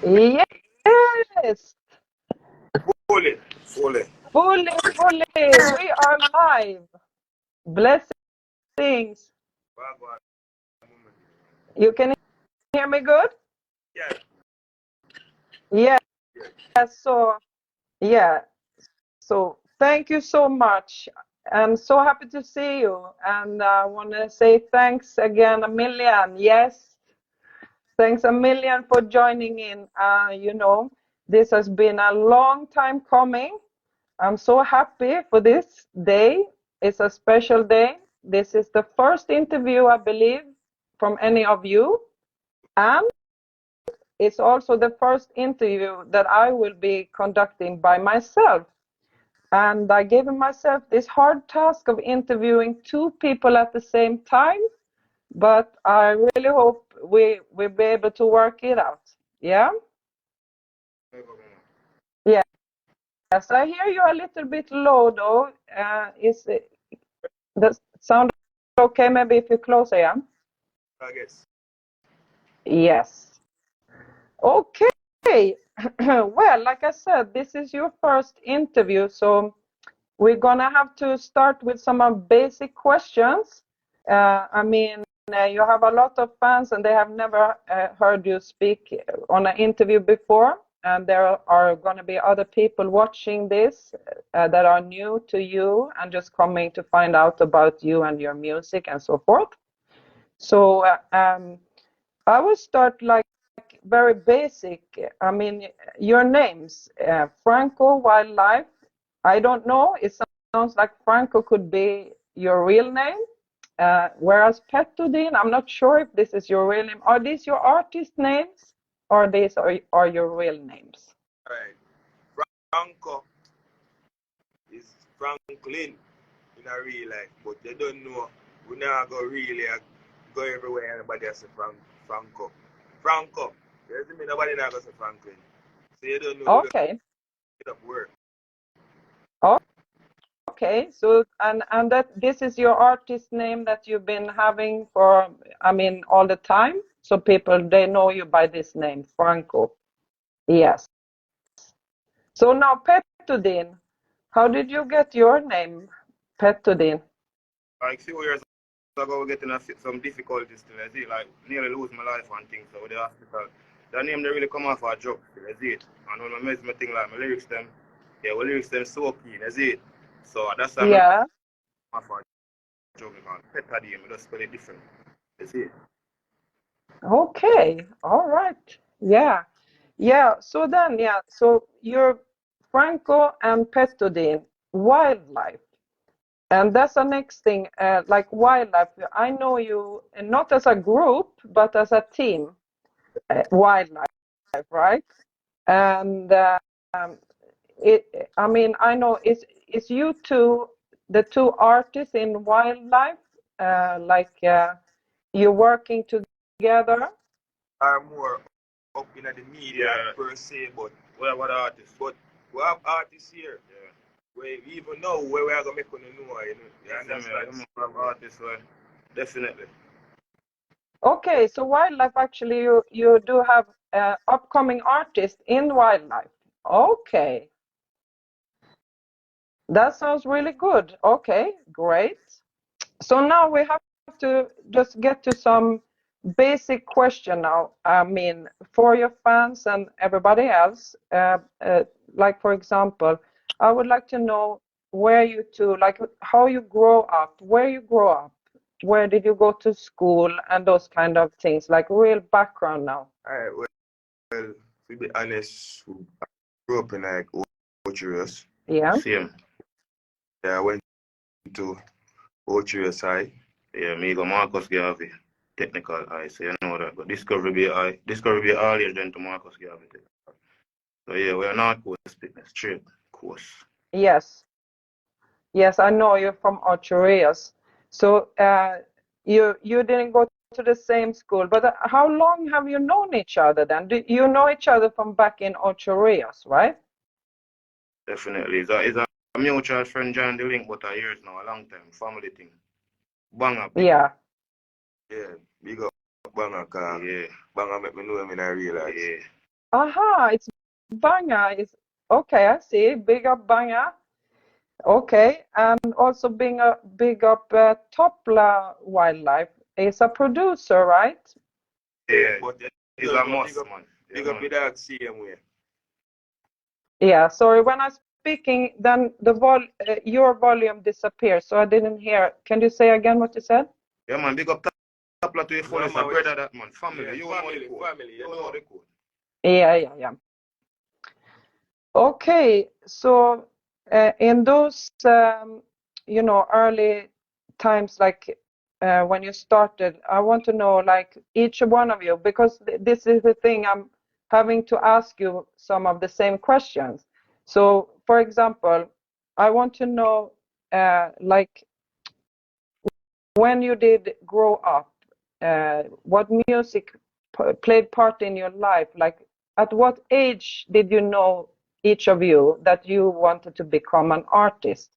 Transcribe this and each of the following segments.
Yes, Fully, fully. fully, fully. We are live. Blessings. Wagwan. You can hear me good? Yeah, Yes. yeah. So, yeah. So, thank you so much. I'm so happy to see you. And I want to say thanks again a million. Yes. Thanks a million for joining in. This has been a long time coming. I'm so happy for this day. It's a special day. This is the first interview, I believe, from any of you. And it's also the first interview that I will be conducting by myself. And I gave myself this hard task of interviewing two people at the same time. But I really hope we will be able to work it out. Yeah? Yes, I hear you a little bit low though. Is the sound okay? Maybe if you closer, yeah? I guess. Yes. Okay. Well, like I said, this is your first interview, so we're gonna have to start with some basic questions. You have a lot of fans and they have never heard you speak on an interview before. And there are going to be other people watching this that are new to you and just coming to find out about you and your music and so forth. So I will start like very basic. I mean, your names, Franco Wildlife. I don't know. It sounds like Franco could be your real name. Whereas Pettodene, I'm not sure if this is your real name. Are these your artist names or these are your real names? All right. Franco is Franklin in a real life, but they don't know. We never go really go everywhere. Everybody has a Franco. Franco. Doesn't mean nobody now goes to Franklin. So you don't know. Okay. It up work. Okay. So and that this is your artist name that you've been having for all the time. So people they know you by this name, Franco. Yes. So now Pettodene, how did you get your name, Pettodene? Like 2 years ago, we getting some difficulties still. I see, like nearly lose my life and things. So with the hospital, the name they really come off a joke. I see it. And when I miss my thing like my lyrics them, yeah, my lyrics them so keen. I see it. So that's why Yeah. I'm off a joke because Pettodene, I just spell it different. I see it. Okay. All right. Yeah. Yeah. So then, yeah. So you're Franco and Pettodene, wildlife. And that's the next thing, like wildlife. I know you not as a group, but as a team, wildlife, right? And I know it's you two, the two artists in wildlife, you're working together. Are more up in the media per se, but we have other artists. But we have artists here. Yeah. We even know where we are gonna make on the know, you know. Yeah, that's we have artists, definitely. Okay, so wildlife actually you do have upcoming artists in wildlife. Okay, that sounds really good. Okay, great. So now we have to just get to some basic question now. For your fans and everybody else, like for example, I would like to know where you two, like how you grow up, where you grow up, where did you go to school, and those kind of things, like real background now. All right, well, to be honest, I grew up in like Ocherius. Yeah. Same. Yeah, I went to Ocherius High. Yeah, me go Marcus Garvey, technical high, so you know that. But Discovery Bay High, Discovery Bay all years then to Marcus Garvey. So yeah, we're not course fitness, straight course. Yes. Yes, I know you're from Ocherius. So you didn't go to the same school, but how long have you known each other then? Do you know each other from back in Ocherius, right? Definitely. It's a mutual friend joined the link, but a years now, a long time, family thing. Banga, big. Yeah. Yeah, big up Banga, car. Yeah. Banga make me know him in a real life. Yeah. Aha, it's Banga. It's okay, I see. Big up Banga. Okay, and also being a big up Topla Wildlife is a producer, right? Yeah, but it's a must, man. Big up with that same way. Yeah, sorry, when I'm speaking, then your volume disappears, so I didn't hear. Can you say again what you said? Yeah, man, big up Topla to your fullest, yeah, brother, that man. Family, yeah, you family, you know the code. Yeah. Okay, so in those, early times, like when you started, I want to know, like, each one of you, because this is the thing, I'm having to ask you some of the same questions. So, for example, I want to know, like, when you did grow up, what music played part in your life? Like, at what age did you know, each of you, that you wanted to become an artist?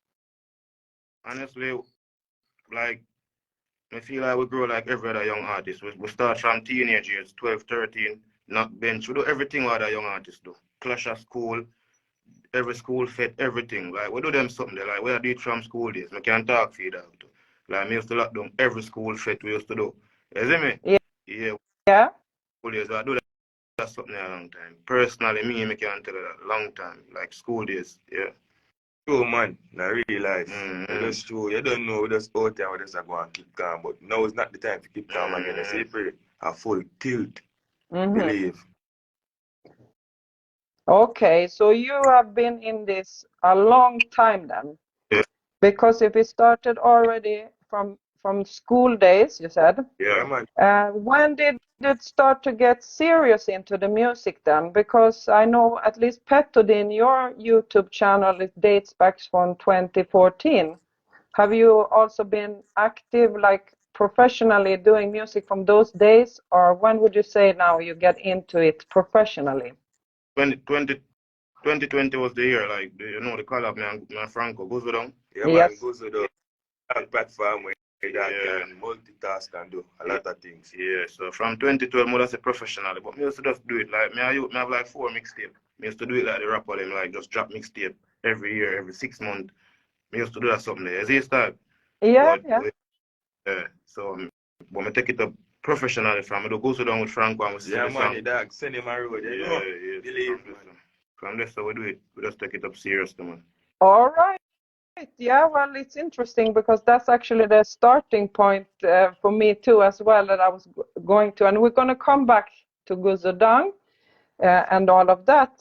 Honestly, like, I feel like we grow like every other young artist. We start from teenage years, 12, 13, not bench. We do everything what other young artists do. Clash at school, every school fete, everything. Like, we do them something there. Like, we do it from school days. We can't talk for you that too. Like, we used to lock down every school fete we used to do. You see me? Yeah. Yeah. School days, I do that something a long time. Personally, me can't tell you that long time. Like, school days, yeah. True, man. Not real life. That's true. You don't know, we just out there, we just go and keep calm. But now is not the time to keep calm again. I say, pray, a full tilt. Believe. Okay, so you have been in this a long time then. Yeah. Because if it started already from school days, you said. Yeah, man. When did it start to get serious into the music then? Because I know at least Pettodene, your YouTube channel, it dates back from 2014. Have you also been active, like professionally doing music from those days, or when would you say now you get into it professionally? 2020 was the year, like, the collab, man, FRANCO GUZU DUNG. Yeah, Yes. man, GUZU DUNG. That platform where you can multitask and do a lot of things. Yeah, so from 2012, I say professionally, but me used to just do it like, I have like 4 mixtapes. I used to do it like the rapper, them, like just drop mixtape every year, every 6 months. I used to do that something there. Is it style? Yeah. So, but I take it up professionally from, I do GUZU DUNG with FRANCO and we sing the song. Dog, send him a road, yeah. Believe, from this, so we do it. We just take it up seriously, man. All right. Yeah, well, it's interesting because that's actually the starting point for me too, as well, that I was going to, and we're going to come back to GUZU DUNG and all of that.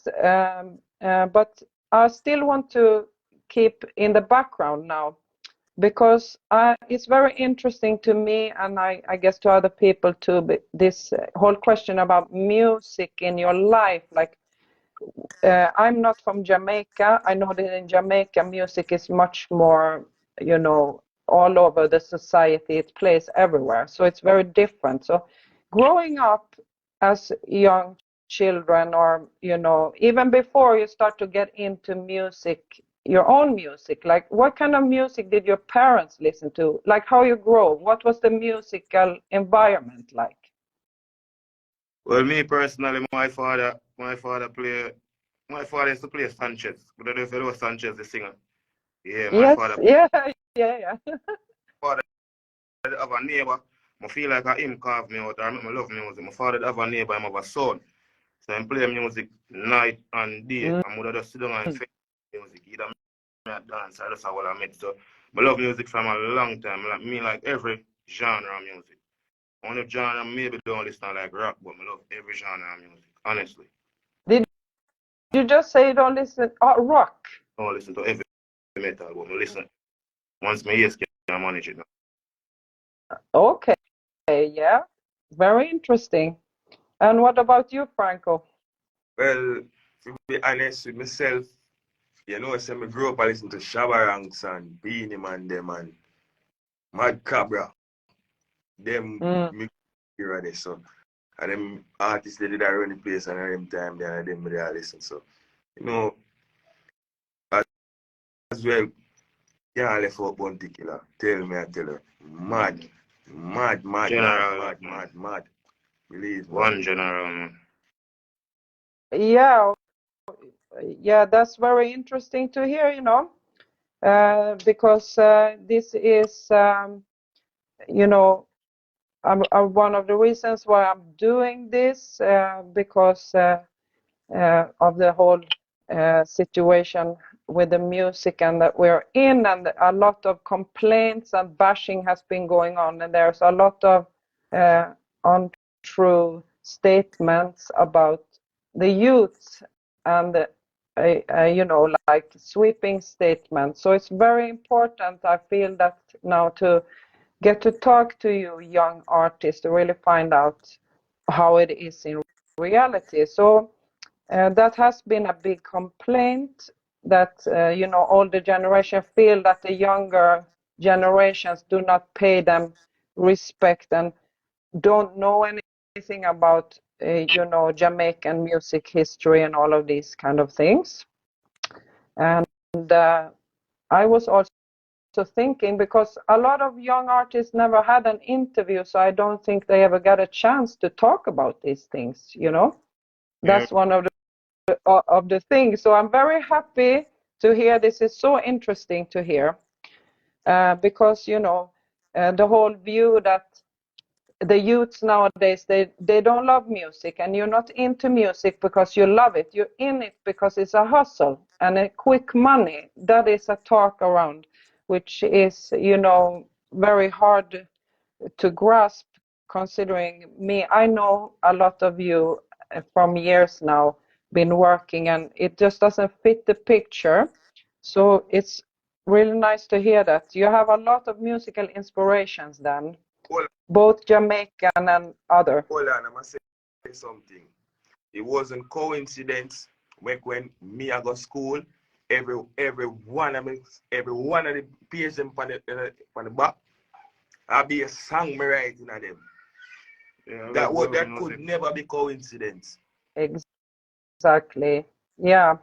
But I still want to keep in the background now, because it's very interesting to me, and I guess to other people too, this whole question about music in your life. Like, I'm not from Jamaica. I know that in Jamaica, music is much more, all over the society. It plays everywhere. So it's very different. So growing up as young children, or, even before you start to get into music, your own music, like what kind of music did your parents listen to? Like how you grow? What was the musical environment like? Well, me personally, my father used to play Sanchez. But I don't know if you know Sanchez, the singer. Yeah, my Yes, father. yeah. Father have a neighbor. I feel like him carve me out. I love music. My father have a neighbor, him have a son. So I play music night and day. I would just sit down and fake music. Either me dance, I just have what I met. So I love music from a long time. Like every genre of music. Only genre maybe don't listen like rock, but I love every genre of music, honestly. Did you just say you don't listen rock? I don't listen to every metal, but I listen. Once my ears can manage it now. Okay, yeah. Very interesting. And what about you, Franco? Well, to be honest with myself, so I grew up I listen to Shabaranks and Beanie Man, them and Mad Cabra. Them me hear this, so and them artists they did around the place and at them time they listen. So, as well, yeah, left out one killer. Tell me, I tell her. Mad. General. Believe me. One general, man. Yeah, yeah, that's very interesting to hear, you know, because this is, you know, one of the reasons why I'm doing this, because of the whole situation with the music and that we're in, and a lot of complaints and bashing has been going on, and there's a lot of untrue statements about the youth and you know, like sweeping statements. So it's very important, I feel, that now to get to talk to you young artists to really find out how it is in reality. So that has been a big complaint, that you know, older generation feel that the younger generations do not pay them respect and don't know anything about you know, Jamaican music history and all of these kind of things. And I was also thinking, because a lot of young artists never had an interview, so I don't think they ever got a chance to talk about these things, you know. That's one of the things. So I'm very happy to hear. This is so interesting to hear, because you know, the whole view that the youths nowadays, they don't love music, and you're not into music because you love it. You're in it because it's a hustle and a quick money. That is a talk around, which is, you know, very hard to grasp, considering me. I know a lot of you from years now been working, and it just doesn't fit the picture. So it's really nice to hear that you have a lot of musical inspirations then, both Jamaican and other. Hold on, I'm gonna say something. It wasn't coincidence when me I go school. Every one of the pages on the back, I'll be a song me writing at them. Yeah, that could never be coincidence. Exactly. Yeah.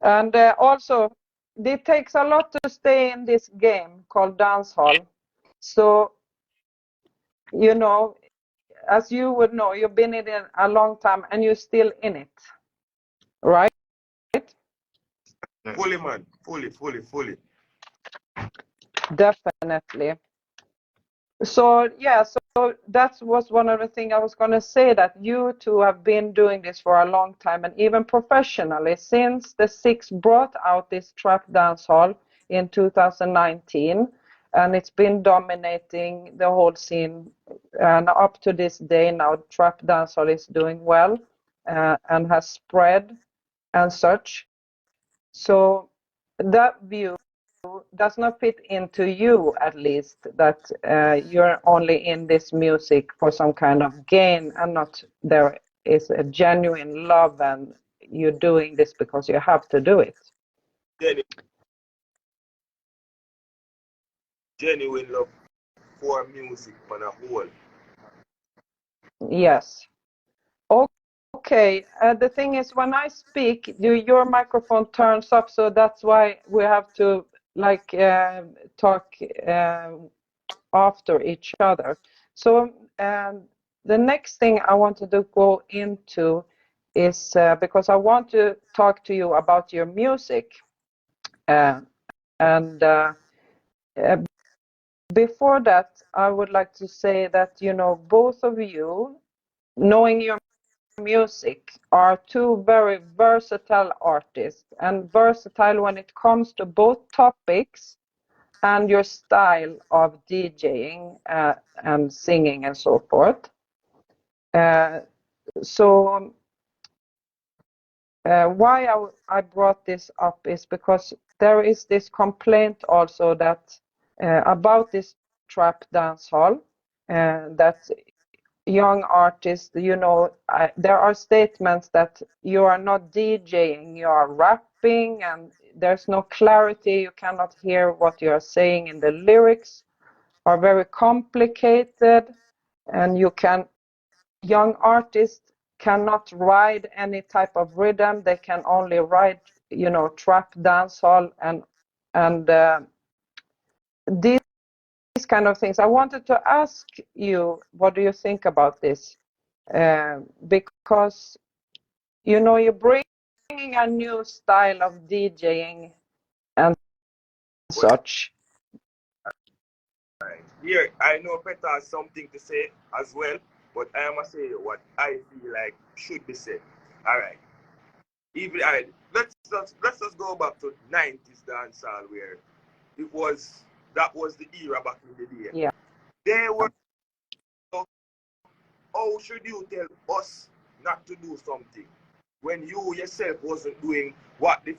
And also, it takes a lot to stay in this game called dancehall. So, you know, as you would know, you've been in it a long time and you're still in it, right? Fully, man. Fully. Definitely. So, yeah, so that was one of the things I was going to say, that you two have been doing this for a long time, and even professionally, since the Six brought out this Trap Dancehall in 2019, and it's been dominating the whole scene. And up to this day now, Trap Dancehall is doing well and has spread and such. So that view does not fit into you, at least, that you're only in this music for some kind of gain, and not there is a genuine love and you're doing this because you have to do it. Genuine love for music on a whole. Yes. Okay. The thing is, when I speak, your microphone turns up, so that's why we have to like talk after each other. So the next thing I wanted to go into is because I want to talk to you about your music. And before that, I would like to say that, you know, both of you, knowing your music, are two very versatile artists, and versatile when it comes to both topics and your style of DJing and singing and so forth. So why I brought this up is because there is this complaint also that about this trap dancehall, that young artists, you know, there are statements that you are not DJing, you are rapping, and there's no clarity. You cannot hear what you are saying in the lyrics, are very complicated, and young artists cannot ride any type of rhythm. They can only ride, you know, trap dancehall and these kind of things. I wanted to ask you, what do you think about this? Because you know, you're bringing a new style of DJing and such. Here, I know Petter has something to say as well, but I must say what I feel like should be said. All right. Even all right, let's just go back to 90s dancehall where that was the era back in the day. Yeah. They were, how should you tell us not to do something when you yourself wasn't doing what you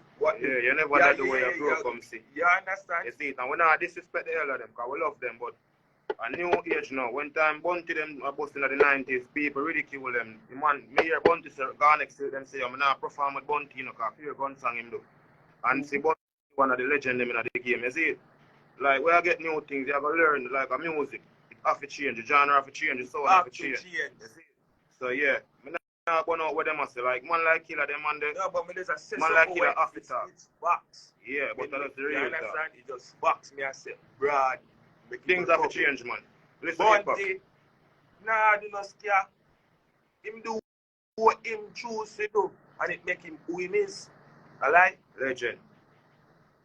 never let the way your bro come see. You understand? You see it, and we not disrespect the hell of them because we love them, but a new age now, when time Bunty them are busting in the 90s, people ridicule them. The man, me hear Bunty say, go next to them say, I'm not perform with Bunty, you know, because pure gun song him do. And see Bunty one of the legends in the game, you see it? Like, when I get new things, you have to learn, like a music. It have to change, the genre have to change, the sound have to change. You see it? So yeah, I'm not going out with them and say, like, man like Killer, them man, no, but there's a man like Killer have to talk. It's box. Yeah, but that's the real talk. It just box me and say, broad. Things have to change, man. Listen, Bunty, nah, do not scare. Him do what him choose to do, and it make him who him is. Alright? Legend.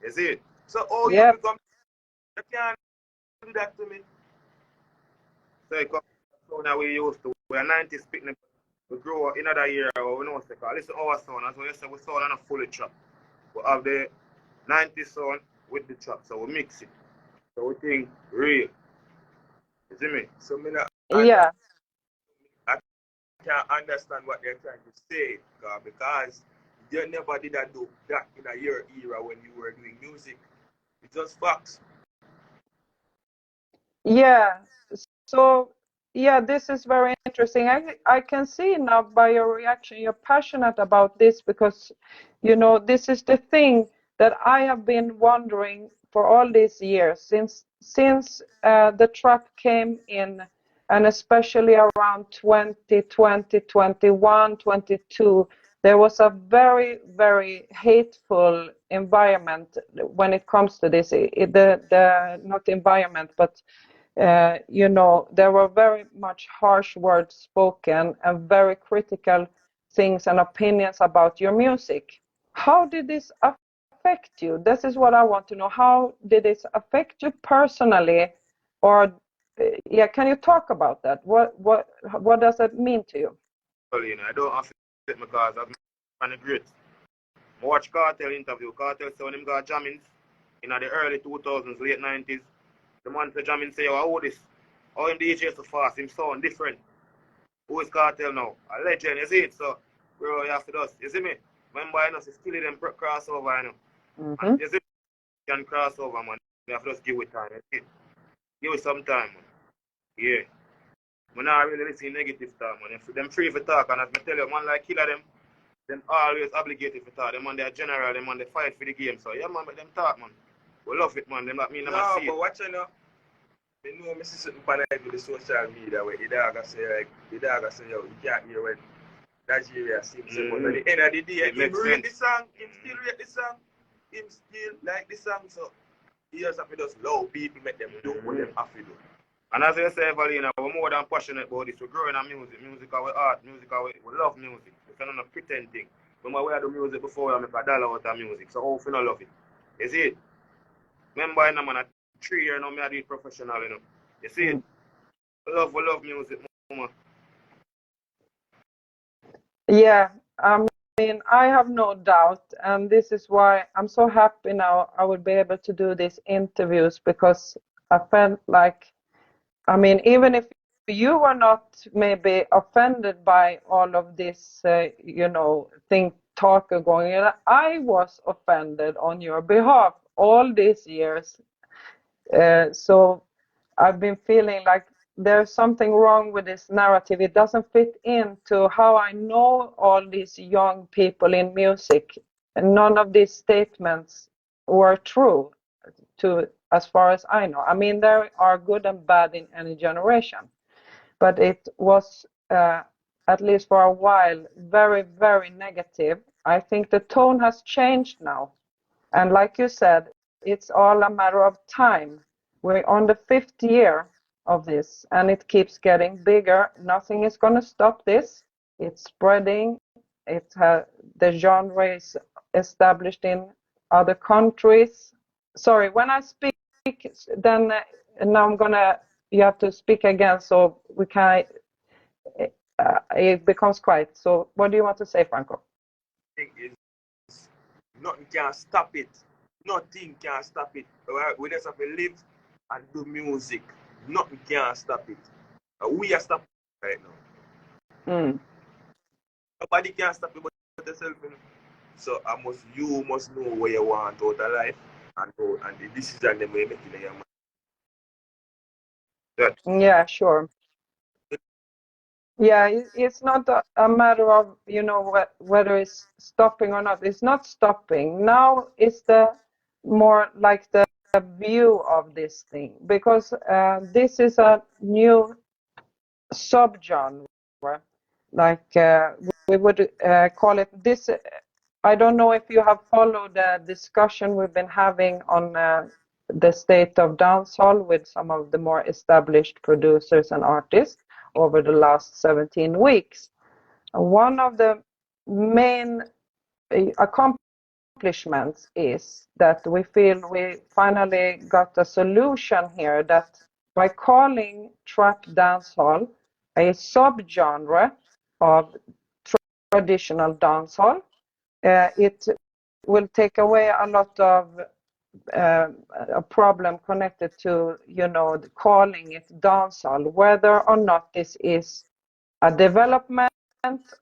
You see it? So, you become, you can't do that to me. So, it comes to now we used to. We're 90s picnic. We grow up in another year, or we know what's the call. Listen, our sound, as we say, we sound on a fully trap. We have the 90s sound with the trap, so we mix it. So we think real. You see me? So I can't understand what they're trying to say because you never did do that in your era when you were doing music. It's just facts. Yeah. So yeah, this is very interesting. I can see now by your reaction you're passionate about this because you know this is the thing that I have been wondering for all these years since the trap came in, and especially around 2020, 21, 22, there was a very, very hateful environment when it comes to this. The not environment, but you know, there were very much harsh words spoken and very critical things and opinions about your music. How did this affect you? This is what I want to know. How did this affect you personally? Or, yeah, can you talk about that? What does it mean to you? Well, you know, I don't affect it because I'm kind of great. I watch Cartel interview. Cartel said when him got jamming in the early 2000s, late 90s. The man for jamming say, oh, this? How him DJ so fast, him sound different. Who is Cartel now? A legend, you see it? So, bro, you have to do it. You see me? Remember, you know, it's still them crossover, you know. And you see, you can cross over, man. You have to just give it time, you see it? Give it some time, man. Yeah. I'm not really listening negative stuff, man. If them free for talk, and as I tell you, man like Killer them always obligated for talk. Them on their general, them on the fight for the game. So, yeah, man, let them talk, man. We love it, man. Them not mean them see it. No, but watch you know. You know, I see something on with the social media where the dog say, yo, you can't hear when Nigeria sings. But at the end of the day, him rate the song, him still rate the song, him still like the song. So, he just have to just love people, make them do what them have to do. And as I say, Everlina, we're more than passionate about this. We're growing our music. Music our art. Music our we love music. It's not a pretend thing. When we do music before, we make a dollar out of music. So how we not love it? You see it? Remember, you know, man, 3 years now, I do it professional, you know. You see it? We love music, man. Yeah, I mean, I have no doubt, and this is why I'm so happy now I will be able to do these interviews because I felt like, I mean, even if you were not maybe offended by all of this, you know, talk going on, I was offended on your behalf all these years. So I've been feeling like there's something wrong with this narrative. It doesn't fit into how I know all these young people in music. And none of these statements were true as far as I know. I mean, there are good and bad in any generation. But it was, at least for a while, very, very negative. I think the tone has changed now. And like you said, it's all a matter of time. We're on the 5th year of this, and it keeps getting bigger. Nothing is going to stop this. It's spreading The genre is established in other countries. Sorry, when I speak, then now you have to speak again so we can. It becomes quiet. So, what do you want to say, Franco? Nothing can stop it. Nothing can stop it. We just have to live and do music. Nothing can stop it. We are stopping right now. Nobody can stop it but yourself. You know? So you must know what you want out of life and the decision they may make in your mind. Yeah, sure. Yeah, it's not a matter of, whether it's stopping or not. It's not stopping. Now it's more like the view of this thing, because this is a new subgenre, like we would call it this. I don't know if you have followed the discussion we've been having on the State of Dancehall with some of the more established producers and artists over the last 17 weeks. One of the main accomplishments is that we feel we finally got a solution here, that by calling Trap Dancehall a subgenre of traditional dancehall, it will take away a lot of a problem connected to, calling it dancehall, whether or not this is a development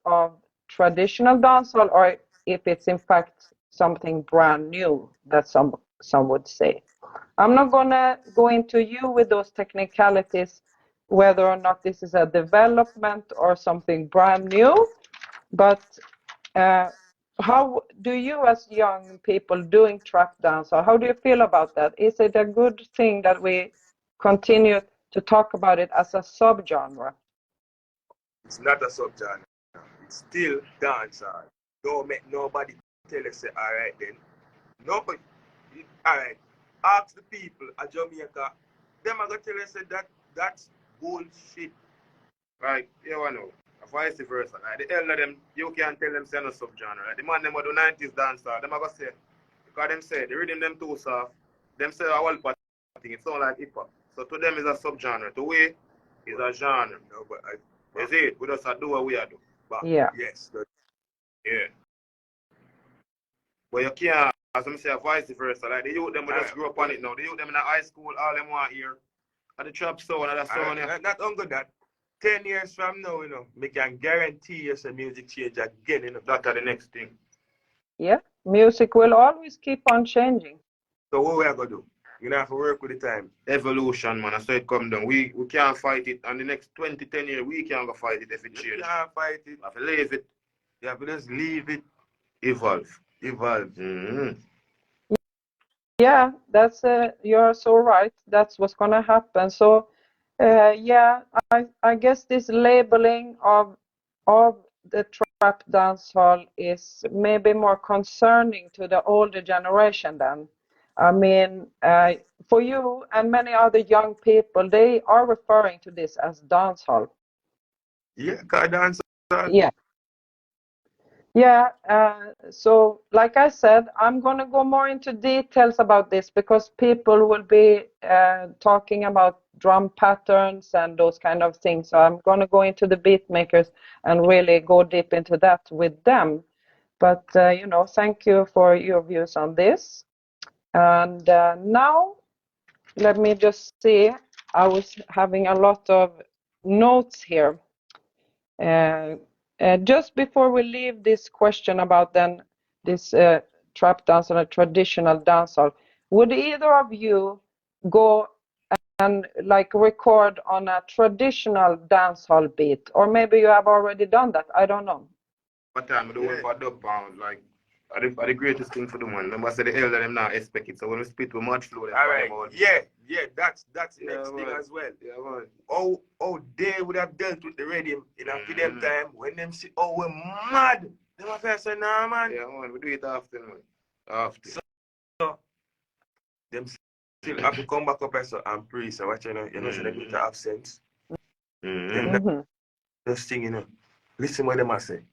of traditional dancehall or if it's in fact something brand new, that some would say. I'm not gonna go into you with those technicalities, whether or not this is a development or something brand new, but how do you, as young people doing trap dance, or how do you feel about that? Is it a good thing that we continue to talk about it as a subgenre? It's not a subgenre. It's still dancehall. Don't make nobody tell us, all right then. Nobody, all right. Ask the people at Jamaica. Them are gonna tell us that that's bullshit. Right? You know. Vice versa. Like the elder them, you can't tell them say no subgenre. Like the man them who do 90s dancehall, them are gonna say, because them say the rhythm them too soft, them say a whole part thing, it sound like hip hop. So to them is a subgenre. To we is a genre. No, but you see it, we just do what we are do. But yeah. Yes. Yeah. But you can't, as I say, vice versa. Like the youth them will just grow up on it now. The youth them in the high school, all them want here. At the trap sound, and that sound here. Not only that. 10 years from now, we can guarantee you some music change again, That's the next thing. Yeah, music will always keep on changing. So what we are going to do? You're going to have to work with the time. Evolution, man. I saw it come down. We can't fight it. And the next 10 years, we can't go fight it if it changes. You can't fight it. You have to leave it. You have to just leave it. Evolve. Yeah, you're so right. That's what's going to happen. So, yeah, I guess this labeling of the trap dancehall is maybe more concerning to the older generation then. I mean, for you and many other young people, they are referring to this as dancehall. Yeah, dancehall. Yeah. Yeah, so like I said, I'm going to go more into details about this because people will be talking about drum patterns and those kind of things. So I'm going to go into the beat makers and really go deep into that with them. But, thank you for your views on this. And now, let me just see. I was having a lot of notes here. Just before we leave this question about then this trap dancehall and traditional dancehall, would either of you go and like record on a traditional dancehall beat, or maybe you have already done that? I don't know. What time we do one for dub pound, like are the greatest thing for the man. Remember I said the elder them now expect it. So when we spit with much flow, all right. Yeah, that's the next thing as well. Yeah, man. Oh, they would have dealt with the rhythm in a them time when them see we're mad. Them have say nah man. Yeah man, we do it often, man. Often. So them still have to come back up and pray. So what you know so they get the absence. Them just thing, listen what them are say.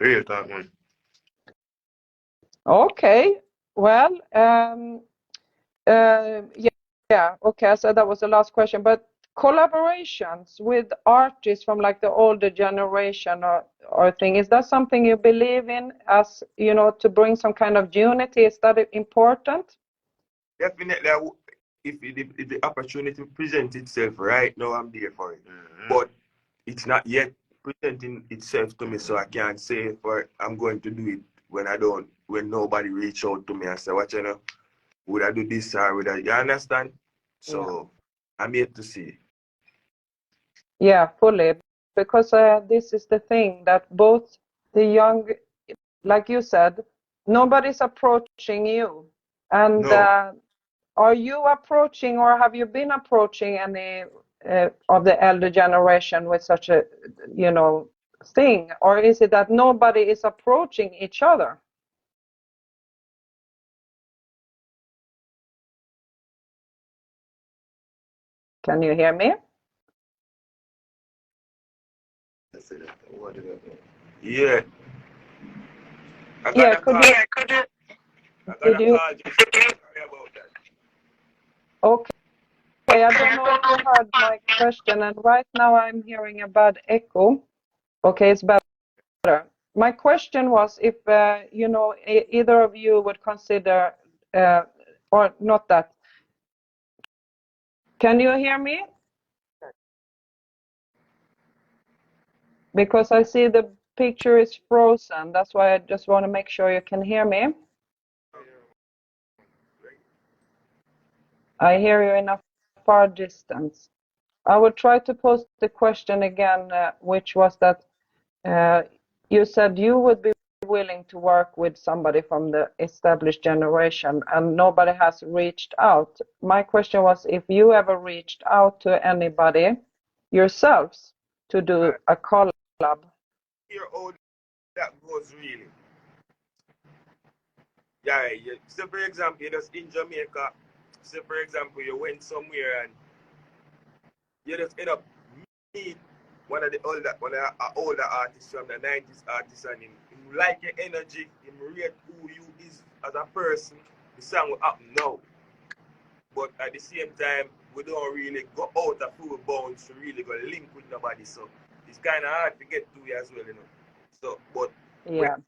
Real talk, man. Okay. Well, yeah. Okay. So that was the last question. But collaborations with artists from like the older generation or thing, is that something you believe in as, you know, to bring some kind of unity? Is that important? Definitely, if the opportunity presents itself right now, I'm there for it. But it's not yet presenting itself to me, so I can't say I'm going to do it when nobody reach out to me and say, what, you know, would I do this or would I, you understand? So I'm yet to see. Yeah, fully. Because this is the thing that both the young, like you said, nobody's approaching you. And No. are you approaching or have you been approaching any of the elder generation with such a, you know, thing? Or is it that nobody is approaching each other? Can you hear me? Yeah. Yeah, could you? Did you? Okay, I don't know if you heard my question, and right now I'm hearing a bad echo. Okay, it's better. My question was if, you know, either of you would consider, or not that. Can you hear me? Because I see the picture is frozen. That's why I just want to make sure you can hear me. I hear you in a far distance. I will try to post the question again, which was that you said you would be willing to work with somebody from the established generation and nobody has reached out. My question was if you ever reached out to anybody yourselves to do a collab. Hear how that goes really. Yeah. So for example, you're just in Jamaica. So for example, you went somewhere and you just end up meet one of the older artists from the 90s artists and him like your energy, him rate who you is as a person, the song will happen now. But at the same time, we don't really go out of full bounds to really go link with nobody. So it's kind of hard to get to you as well, you know. So, but when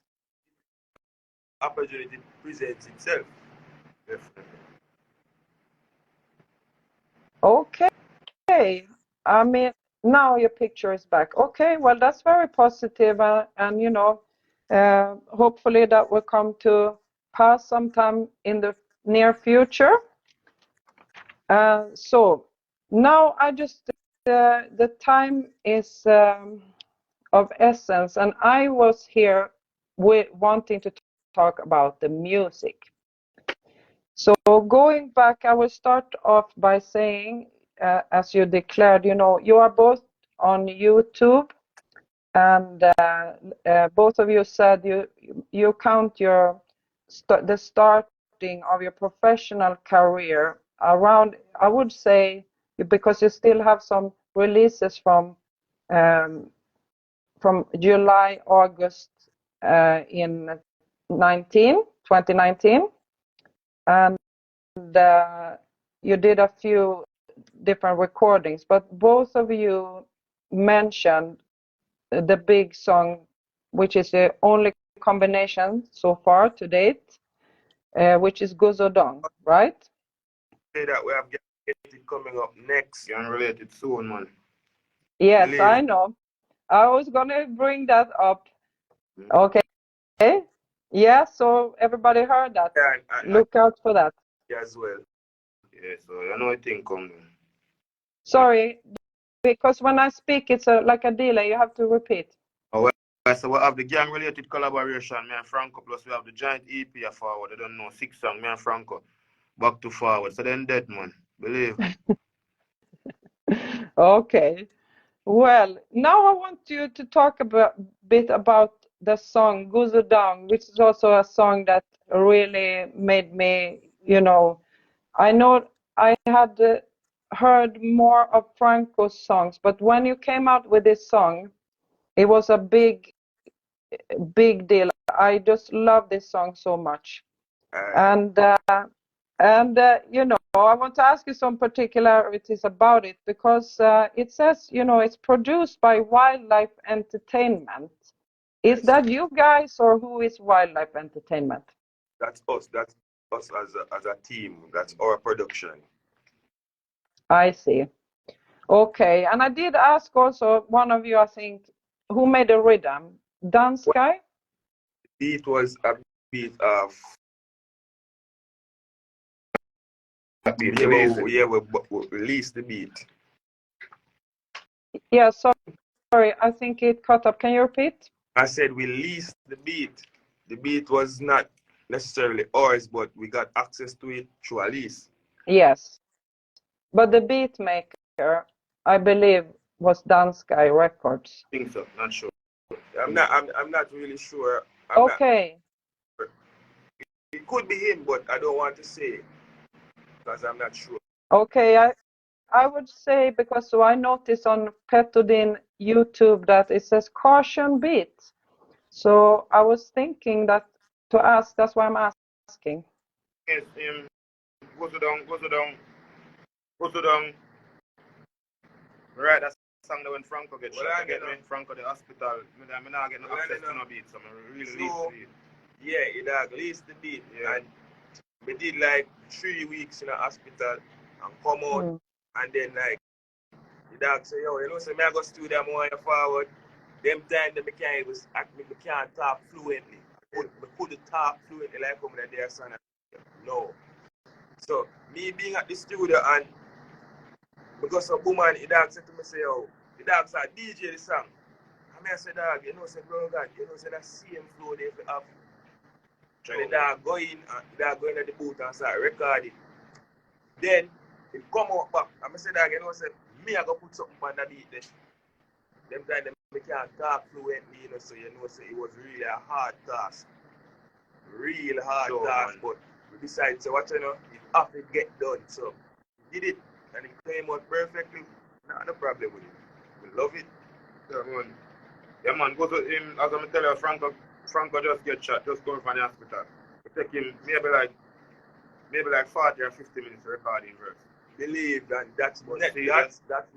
opportunity presents itself, definitely. Okay. I mean, now your picture is back. Okay, well, that's very positive, and you know, hopefully that will come to pass sometime in the near future. So now I just the time is of essence, and I was here wanting to talk about the music. So going back, I will start off by saying, as you declared, you know, you are both on YouTube, and both of you said you count the starting of your professional career around, I would say, because you still have some releases from July, August in 2019, and you did a few different recordings, but both of you mentioned the big song, which is the only combination so far to date, which is GUZU DUNG, right? Say that we have it coming up next and related soon, man. Yes, believe. I know. I was gonna bring that up. Okay. Yeah, so everybody heard that. Yeah, look out for that. As well. Yeah, so I know I think coming. Sorry, because when I speak, it's like a delay. You have to repeat. Oh, well, so we have the gang-related collaboration, me and Franco, plus we have the giant EP forward. I don't know, 6 songs, me and Franco, back to forward. So then that, man, believe. Okay. Well, now I want you to talk a bit about the song GUZU DUNG, which is also a song that really made me, you know, I know I had heard more of Franco's songs, but when you came out with this song, it was a big, big deal. I just love this song so much. And you know, I want to ask you some particularities about it because it says, you know, it's produced by Wildlife Entertainment. Is that you guys, or who is Wildlife Entertainment? That's us. That's us as a team. That's our production. I see. Okay, and I did ask also one of you, I think, who made the rhythm? Dance guy? It was a beat of. Yeah, we released the beat. Yeah, sorry, I think it cut up. Can you repeat? I said we leased the beat. The beat was not necessarily ours, but we got access to it through a lease. Yes, but the beat maker, I believe, was Dance Guy Records. I think so. Not sure. I'm not really sure. Okay. It could be him, but I don't want to say because I'm not sure. Okay, I would say, because so I noticed on Pettodene YouTube that it says caution beat. So I was thinking that to ask, that's why I'm asking. Yes, GUZU DUNG. Right, that's the song that when Franco get shot. I get me Franco the hospital. I'm not getting access to no beat, so I'm really release the beat. Yeah, it released the beat. Yeah. And we did like 3 weeks in a hospital and come out and then like the dog say, yo, you know, so me I go studio more forward. Them time that me can't talk fluently. I couldn't talk fluently like come that there son. No. So me being at the studio and because some woman the dog said to me say, yo, the dog said DJ the song. And I said, dog, you know, say bro God, you know, say that same flow they have. So the dog go in and the dog go in at the booth and start recording. Then it come out back. And I said, dog, you know, say me I go put something on the beat then. Them time them can't talk fluently, you know, so you know, so it was really a hard task. Real hard task, but we decided, so what you know, it have to get done. So we did it and it came out perfectly. No problem with it. We love it. Yeah man, go to him, as I'm telling you, Franco just get shot, just going from the hospital. We take him maybe like 40 or 50 minutes recording verse. Believe that that's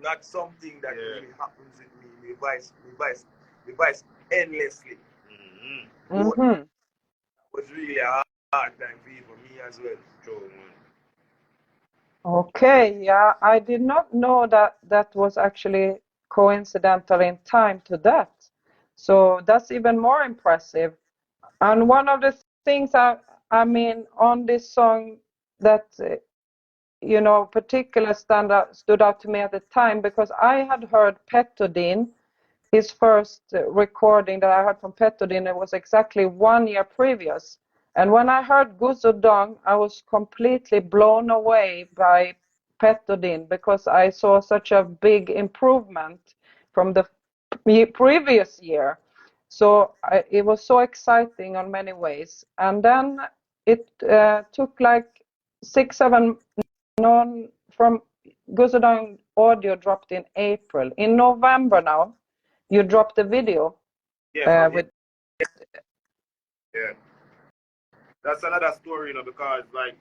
not something that really happens with me. We vice endlessly. It was really a hard time for me as well. So, okay, yeah, I did not know that was actually coincidental in time to that. So that's even more impressive. And one of the things I mean on this song that you know particularly stood out to me at the time, because I had heard Pettodene, his first recording that I heard from Pettodene, it was exactly 1 year previous. And when I heard GUZU DUNG, I was completely blown away by Pettodene because I saw such a big improvement from the previous year. So it was so exciting on many ways. And then it took like 6-7 from GUZU DUNG audio dropped in April. In November now, you dropped the video. Yeah. That's another story, you know, because like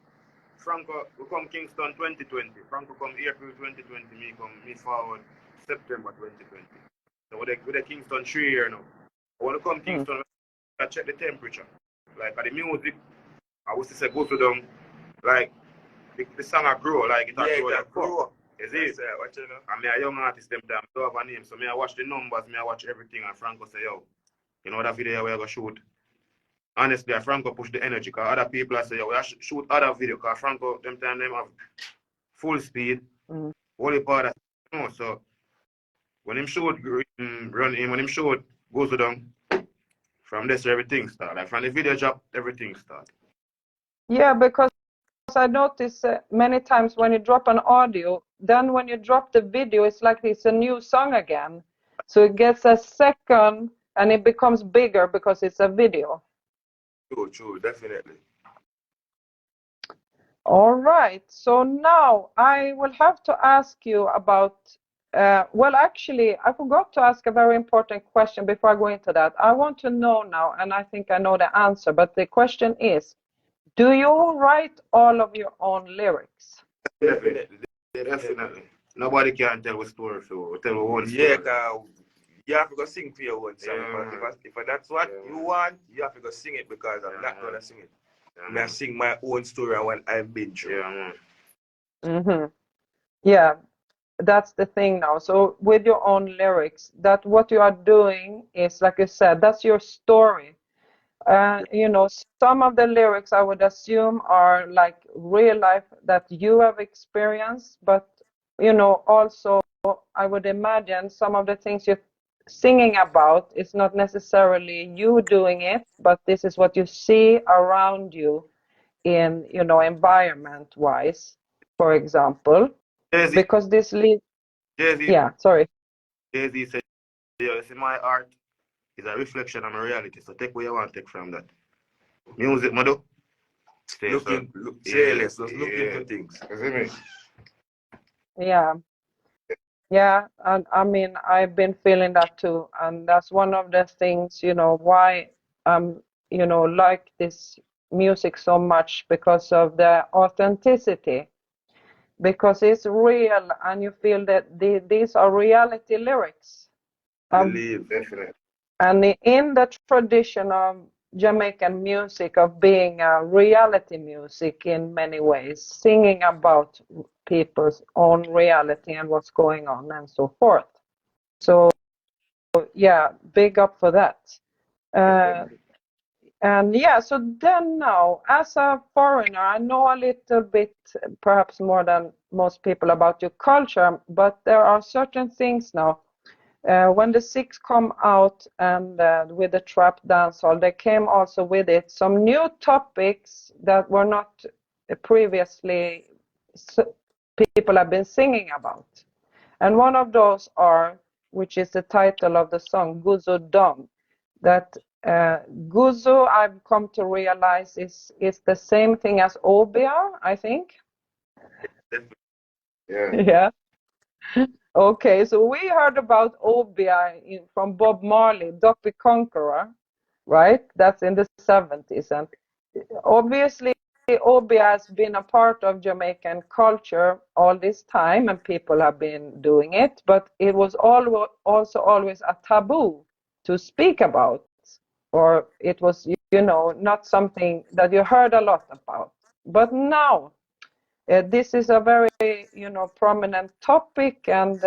Franco, we come Kingston 2020. Franco come April 2020. Me forward September 2020. So with the Kingston 3 year now. When we come Kingston, I check the temperature. Like at the music, I was to say GUZU DUNG, like the song I grow, like it grow. Is it? What you know? And me a young artist them time, don't have a name. So me I watch the numbers, me I watch everything, and Franco say, yo, you know that video we're gonna shoot. Honestly, Franco push the energy, because other people say, yo, we shoot other video, because Franco, them time them have full speed, only part that, you know, so when him shoot when him shoot GUZU DUNG, from this everything start. Like from the video drop, everything start. Yeah, because I notice many times when you drop an audio, then when you drop the video, it's like it's a new song again. So it gets a second and it becomes bigger because it's a video. True, definitely. All right. So now I will have to ask you about Well, actually, I forgot to ask a very important question before I go into that. I want to know now, and I think I know the answer, but the question is, do you write all of your own lyrics? Definitely. Nobody can tell a story, so tell one story. Yeah, cause you have to go sing for your own song. Yeah. If that's what you want, you have to go sing it because I'm not gonna sing it. I'm gonna sing my own story and what I've been through. Yeah, Mm-hmm. Yeah, that's the thing now. So with your own lyrics, that what you are doing is, like you said, that's your story. You know, some of the lyrics I would assume are like real life that you have experienced, but you know, also I would imagine some of the things you're singing about is not necessarily you doing it, but this is what you see around you in, you know, environment wise, for example. Jay-Z, Because this leads, Jay-Z, yeah, sorry. Jay-Z said, yeah, see, my art is a reflection of my reality. So take what you want to take from that. Music, Mado. Look into things. You see me? Yeah. Yeah, and I mean, I've been feeling that too, and that's one of the things, you know, why you know, like this music so much because of the authenticity, because it's real, and you feel that these are reality lyrics. I believe, definitely. And in the tradition of Jamaican music of being a reality music in many ways, singing about people's own reality and what's going on and so forth. So yeah, big up for that. And yeah, so then now, as a foreigner, I know a little bit, perhaps more than most people about your culture, but there are certain things now. When the Six come out and with the Trap Dancehall, they came also with it some new topics that were not previously people have been singing about. And one of those are, which is the title of the song, GUZU DUNG, that GUZU, I've come to realize, is the same thing as OBR, I think. Yeah. Yeah. Okay, so we heard about OBI from Bob Marley, Doc the Conqueror, right? That's in the 70s. And obviously, OBI has been a part of Jamaican culture all this time, and people have been doing it, but it was also always a taboo to speak about, or it was, you know, not something that you heard a lot about. But now, this is a very, you know, prominent topic, and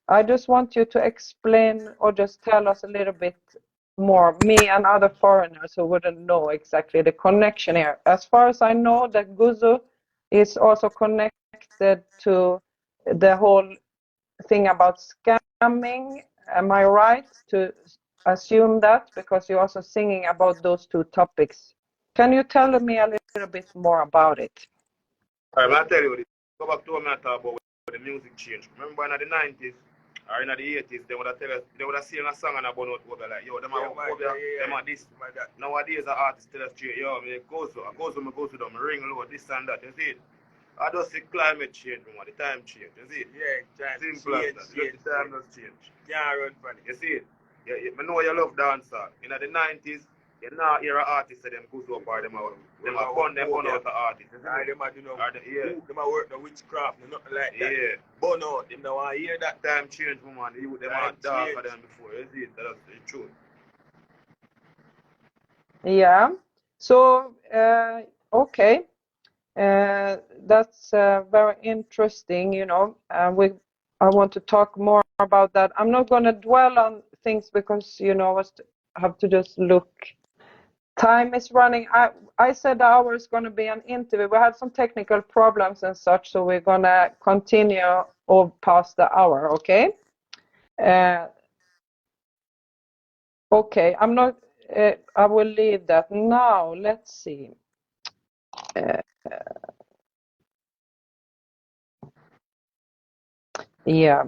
I just want you to explain or just tell us a little bit more, me and other foreigners who wouldn't know exactly the connection here. As far as I know, that GUZU is also connected to the whole thing about scamming. Am I right to assume that? Because you're also singing about those two topics. Can you tell me a little bit more about it? All right, I'll tell you this. Go back to what I talk about when the music changed. Remember in the 90s or in the 80s, they would have tell us, they would have sing a song and about over like, yo, them are this. Nowadays, the artists tell us straight, yo, I go to them, ring low, this and that. You see it? I just see climate change, man. The time change. You see it? Yeah, simple as that. The time does change. Can't run from it. You see it? Yeah, I know you love dancehall. In the 90s, you now hear an artist say them goes up or them are fun out the artist. Right, them are do no, them are work the witchcraft, nothing like that. Yeah. But no, them now want hear that time change, man. Them are darker than before. You see it? That's the truth. Yeah. So, okay. That's very interesting, you know. I want to talk more about that. I'm not going to dwell on things because, you know, I have to just look. Time is running. I said the hour is going to be an interview. We had some technical problems and such, so we're going to continue or past the hour, okay? Okay, I'm not, I will leave that. Now, let's see. Yeah.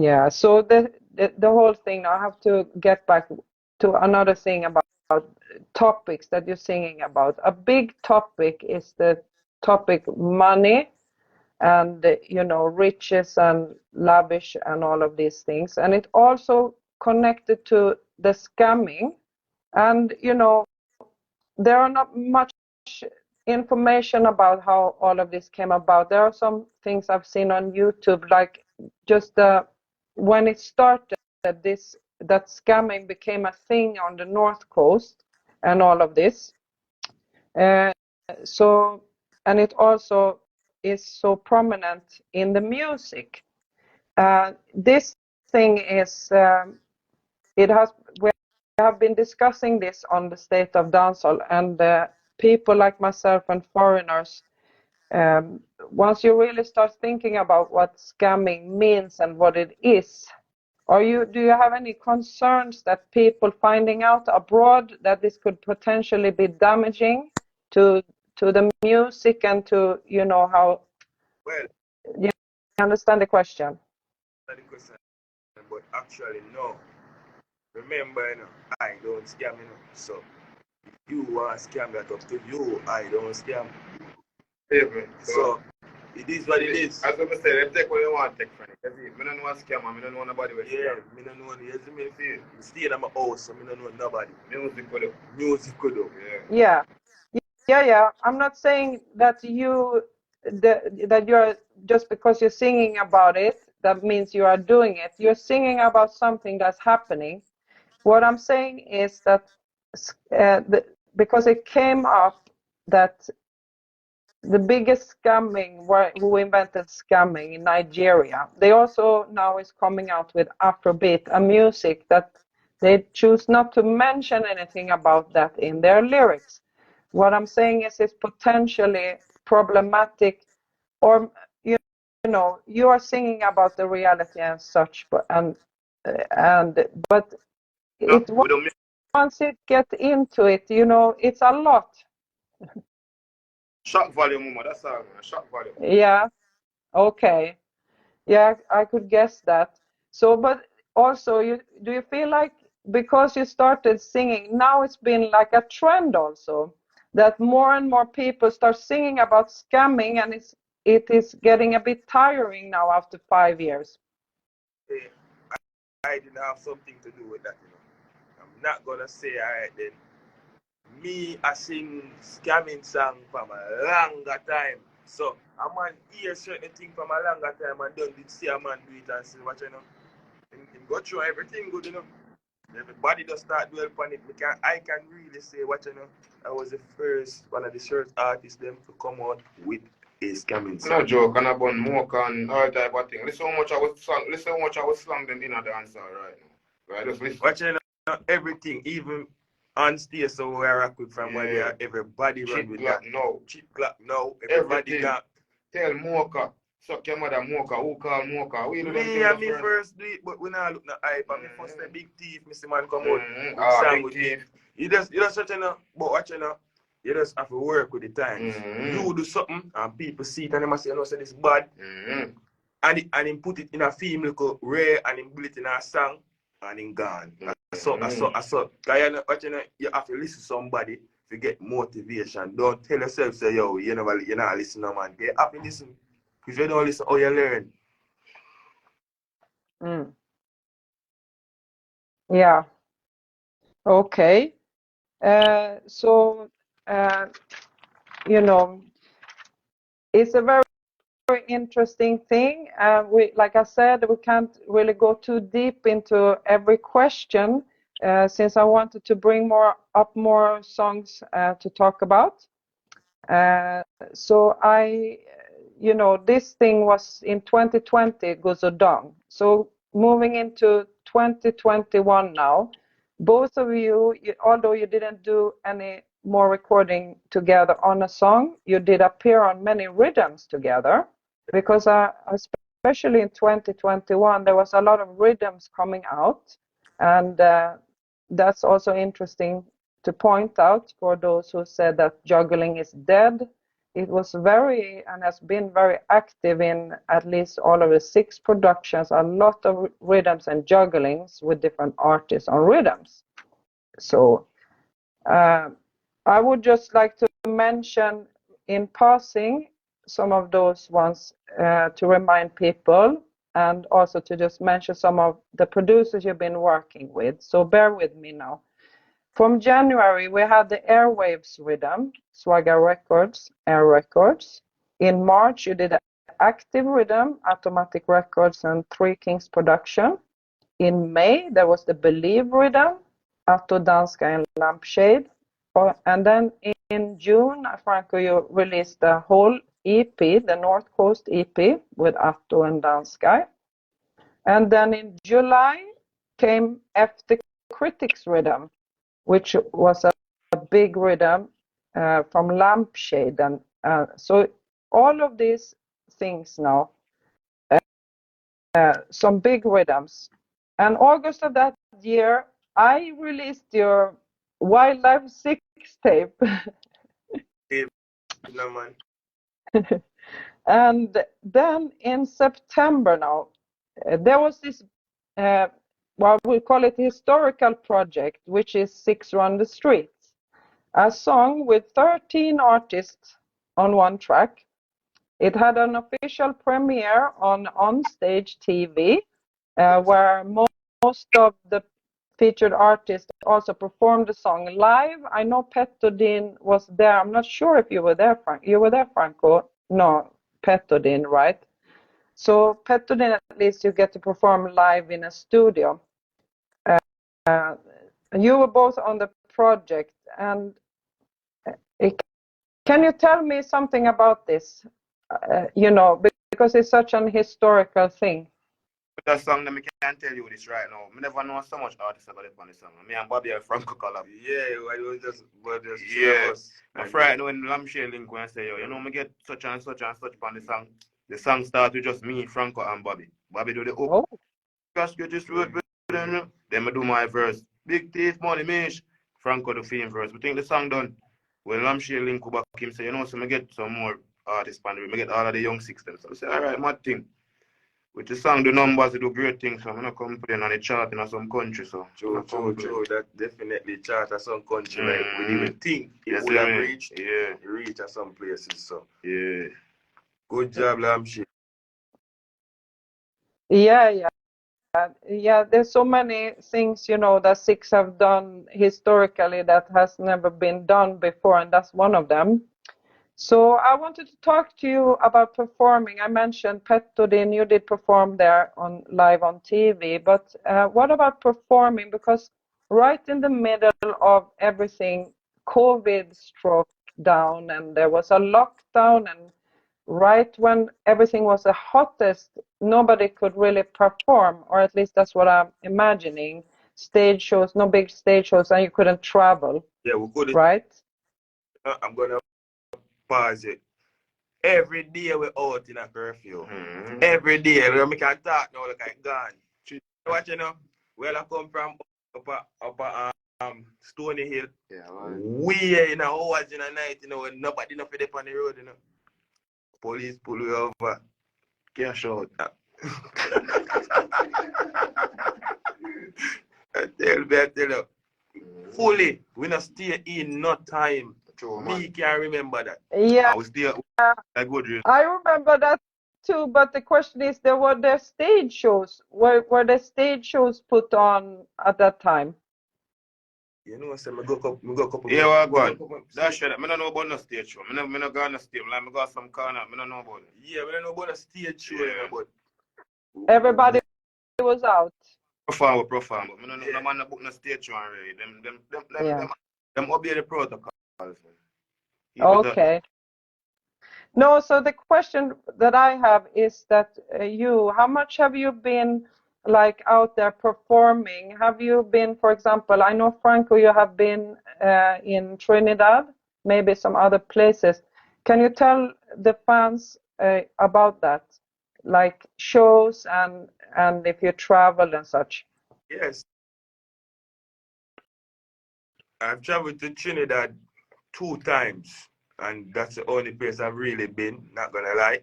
Yeah, so the whole thing, I have to get back to another thing about topics that you're singing about. A big topic is the topic money and riches and lavish and all of these things, and it also connected to the scamming. And there are not much information about how all of this came about. There are some things I've seen on YouTube, like just when it started, that scamming became a thing on the North Coast and all of this. So, and it also is so prominent in the music. This thing is, we have been discussing this on the State of Dancehall, and people like myself and foreigners, once you really start thinking about what scamming means and what it is, do you have any concerns that people finding out abroad that this could potentially be damaging to the music and to how? Well, you understand the question? But actually no. Remember, I don't scam, so if you want to scam, that up to you. I don't scam. So it is what it is. As I said, take what you want to take from it. I don't know what scam, I don't know nobody. Yeah, I don't know. Yes, I feel. I stay in my house, so I don't know nobody. Music could do. Music could do. Yeah. I'm not saying that that you're, just because you're singing about it, that means you are doing it. You're singing about something that's happening. What I'm saying is that because it came up that the biggest scamming, who invented scamming in Nigeria, they also now is coming out with Afrobeat, a music that they choose not to mention anything about that in their lyrics. What I'm saying is it's potentially problematic, or you are singing about the reality and such, but once it gets into it, it's a lot. Shock value, Mama, that's all. Shock value. Yeah. Okay. Yeah, I could guess that. So, but also, do you feel like because you started singing, now it's been like a trend also, that more and more people start singing about scamming, and it is getting a bit tiring now after 5 years? I didn't have something to do with that, I'm not gonna say, alright then. Me, I sing scamming song from a longer time. So a man hear certain thing from a longer time and don't see a man do it and say, what him go through everything good, Everybody just start dwell upon it. I can really say, what I was the first one of the first artists them to come out with a scamming song. No joke, and I bun mock and all type of thing. Listen how much I was slang them in a dancehall right now. Right, just listen. What everything, even on stage, so where I could from where everybody run with that. No. Chip clap no. Everybody got. Tell Mocha, suck your mother Mocha, who call Mocha? Me and me first do it, but we not look no hype. And me first a big thief, Mr. Man come out. Big thief. You just such but watch you just have to work with the times. You do something and people see it and they must say, say this bad. And him put it in a film look rare and him put it in a song and him gone. So you have to listen to somebody to get motivation. Don't tell yourself, say, yo, you're not listening, man. You have to listen. If you don't listen, how you learn? Yeah. Okay. So, it's a very, very interesting thing. Like I said, we can't really go too deep into every question since I wanted to bring up more songs to talk about. So this thing was in 2020, GUZU DUNG. So moving into 2021 now, both of you, although you didn't do any more recording together on a song, you did appear on many rhythms together, because especially in 2021, there was a lot of rhythms coming out, and that's also interesting to point out for those who said that juggling is dead. It was very, and has been very active in at least all of the 6 productions, a lot of rhythms and jugglings with different artists on rhythms. So I would just like to mention in passing some of those ones to remind people, and also to just mention some of the producers you've been working with. So bear with me now. From January, we had the Airwaves Rhythm, Swagger Records, Air Records. In March, you did Active Rhythm, Automatic Records, and Three Kings Production. In May, there was the Believe Rhythm, Atto Danska and Lampshade. And then in June, Franco, you released the whole EP, the North Coast EP, with Atto and Danska. And then in July came F the Critics Rhythm, which was a big rhythm from Lampshade. And so all of these things now, some big rhythms. And August of that year, I released your Wildlife 6 tape. No, man. And then in September now, there was this, well, we call it historical project, which is Six Run the Streets, a song with 13 artists on one track. It had an official premiere on Onstage TV, where most of the featured artists also performed the song live. I know Pettodene was there. I'm not sure if you were there, Frank. You were there, Franco? No, Pettodene, right? So Pettodene, at least you get to perform live in a studio. You were both on the project, and can you tell me something about this? You know, because it's such an historical thing. That song, I can't tell you this right now. I never know so much artists about it on the song. Me and Bobby are FRANCO collab. Yeah, it was just yeah. I'm frightened when Lampshade link when I say, yo, you know, me get such and such and such on the song. The song starts with just me, FRANCO, and Bobby. Bobby do the hook. Oh. Just get this word, then I do my verse. Big teeth, money, mish. FRANCO the theme verse. We think the song done. When Lampshade link go back, him say, you know, so me get some more artists on the way. Me get all of the young six them. So I say, all right, mad thing. With the song, the numbers, they do great things. So I'm not complain on the chart in some country. So true. That definitely chart at some country. Like we didn't even think it would have reached. Yeah. Reach at some places. So yeah. Good job, Lampshade. Yeah. There's so many things, you know, that Six have done historically that has never been done before, and that's one of them. So I wanted to talk to you about performing. I mentioned Pettodene, you did perform there on live on TV, but what about performing? Because right in the middle of everything, COVID struck down and there was a lockdown, and right when everything was the hottest, nobody could really perform, or at least that's what I'm imagining. Stage shows, no big stage shows, and you couldn't travel. Yeah, we could. Right? I'm gonna pause it. Every day we're out in a curfew. Every day we can talk now like I'm gone. Watch you know, where I come from up Stony Hill. Yeah, right. We in a hours in a night, you know, when nobody no fit up on the road, you know. Police pull you over. Can't show it. I tell you. Fully, we not stay in no time. True, me can't remember that. Yeah. I was there. I remember that too, but the question is, there were the stage shows. Were the stage shows put on at that time? You know, so I go couple. Yeah, well, go on. That's shit. I don't know about no stage show. I don't go on the stage. Like, I got some corner. I don't know about it. Yeah, we don't know about the stage show. Yeah. But everybody was out. Perform, but I don't know. No man book no stage show already. Them obey the protocol. Okay. No, so the question that I have is that how much have you been like out there performing? Have you been, for example, I know Franco, you have been in Trinidad, maybe some other places. Can you tell the fans about that, like shows and if you travel and such? Yes, I've traveled to Trinidad 2 times. And that's the only place I've really been, not gonna lie.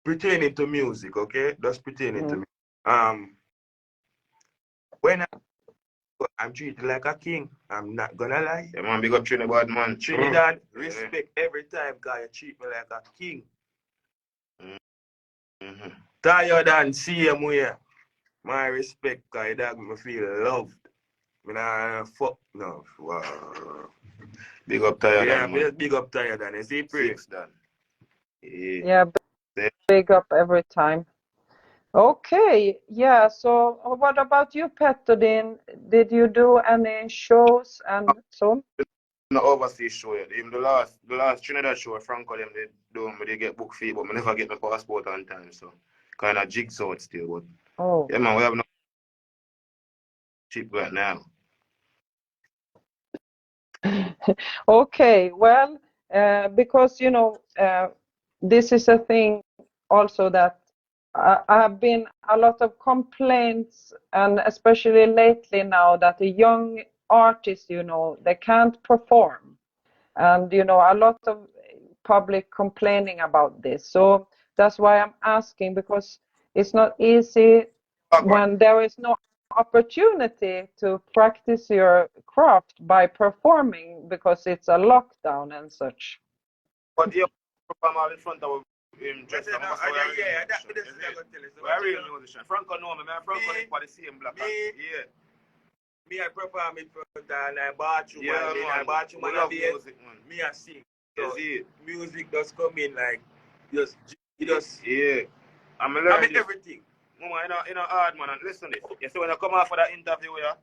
Pertaining to music, okay? Just pertaining to me. When I I'm treated like a king. I'm not gonna lie. Yeah, man, big up Trinidad, man. Trinidad, respect every time, cause you treat me like a king. Tired and same way. My respect, cause you dog make me feel loved. Me nah fuck no. Wow. Big up Tired, Yeah, man. big up Tired and you see pretty. 6 done. Yeah, big up every time. Okay, yeah, so what about you, Pettodene? Did you do any shows and so? No overseas show yet. Even the last Trinidad show, Franco them they do me they get book fee, but me never get my passport on time, so kind of jigsaw it still. But Oh, yeah, man, we have no cheap right now. okay, well, because you know, this is a thing also that I have been a lot of complaints, and especially lately now that the young artists, you know, they can't perform, and you know, a lot of public complaining about this. So that's why I'm asking, because it's not easy when there is no opportunity to practice your craft by performing because it's a lockdown and such. But yeah, perform all in front of him just Yeah, that's what I'm gonna tell you. We're a real musician. Franco know me, man. Franco is for the same block. Yeah. Me I perform in front and I bought you, Yeah, man. man. I bought you, We man. love music, man. Me I sing. So Yes, music does come in like just it does. yeah. I mean everything. Mama, you know hard, man. And listen to this. You see when I come out for that interview, yeah,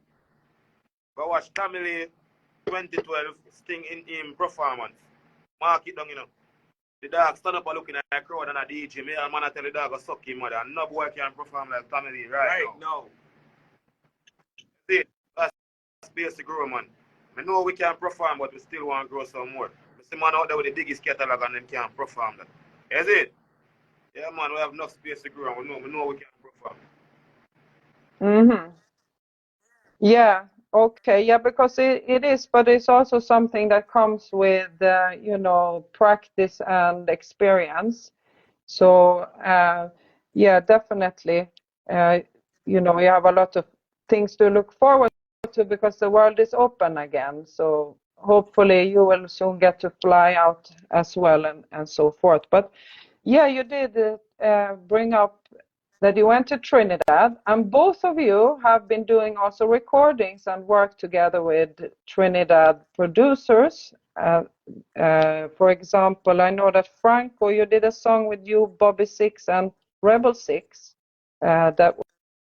go watch Tamale 2012 Sting in performance. Mark it down, you know. The dog stand up and looking at the crowd and a DJ. Me and man I tell the dog to suck him, mother. And no boy can perform like Tamale right now. See, that's basic grow, man. I know we can perform, but we still want to grow some more. I see man out there with the biggest catalog and them can't perform that. Is it? Yeah, man, we have enough space to grow. We know we can perform. Mm-hmm. Yeah, okay, yeah, because it is, but it's also something that comes with, you know, practice and experience. So, yeah, definitely, you know, we have a lot of things to look forward to because the world is open again. So hopefully you will soon get to fly out as well and so forth. But yeah, you did bring up that you went to Trinidad, and both of you have been doing also recordings and work together with Trinidad producers. For example, I know that Franco, you did a song with you, Bobby Six, and Rebel Six that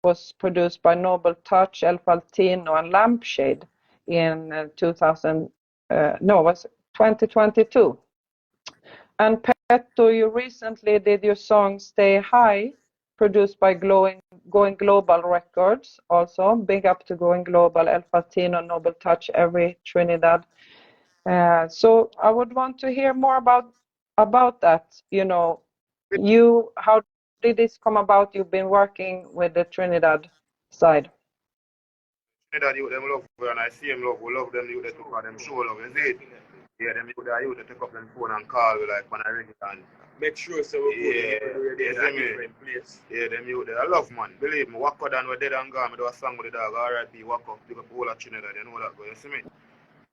was produced by Noble Touch, El Faltino, and Lampshade in 2022. And Petto, you recently did your song Stay High, produced by Going Global Records. Also, big up to Going Global, El Fatino, Noble Touch, every Trinidad. So I would want to hear more about that. You know, how did this come about? You've been working with the Trinidad side. Trinidad youth, them love, and I see them love. We love them youth that took on them show love, is it? Yeah, them youth that take up them phone and call we like when I ring it and make sure so we put it in a different place. Yeah, them youth I love, man. Believe me, Waka than we dead and gone. Me do a song with the dog. R.I.P. Waka, pick up all of Trinidad. You know that, go. You see me?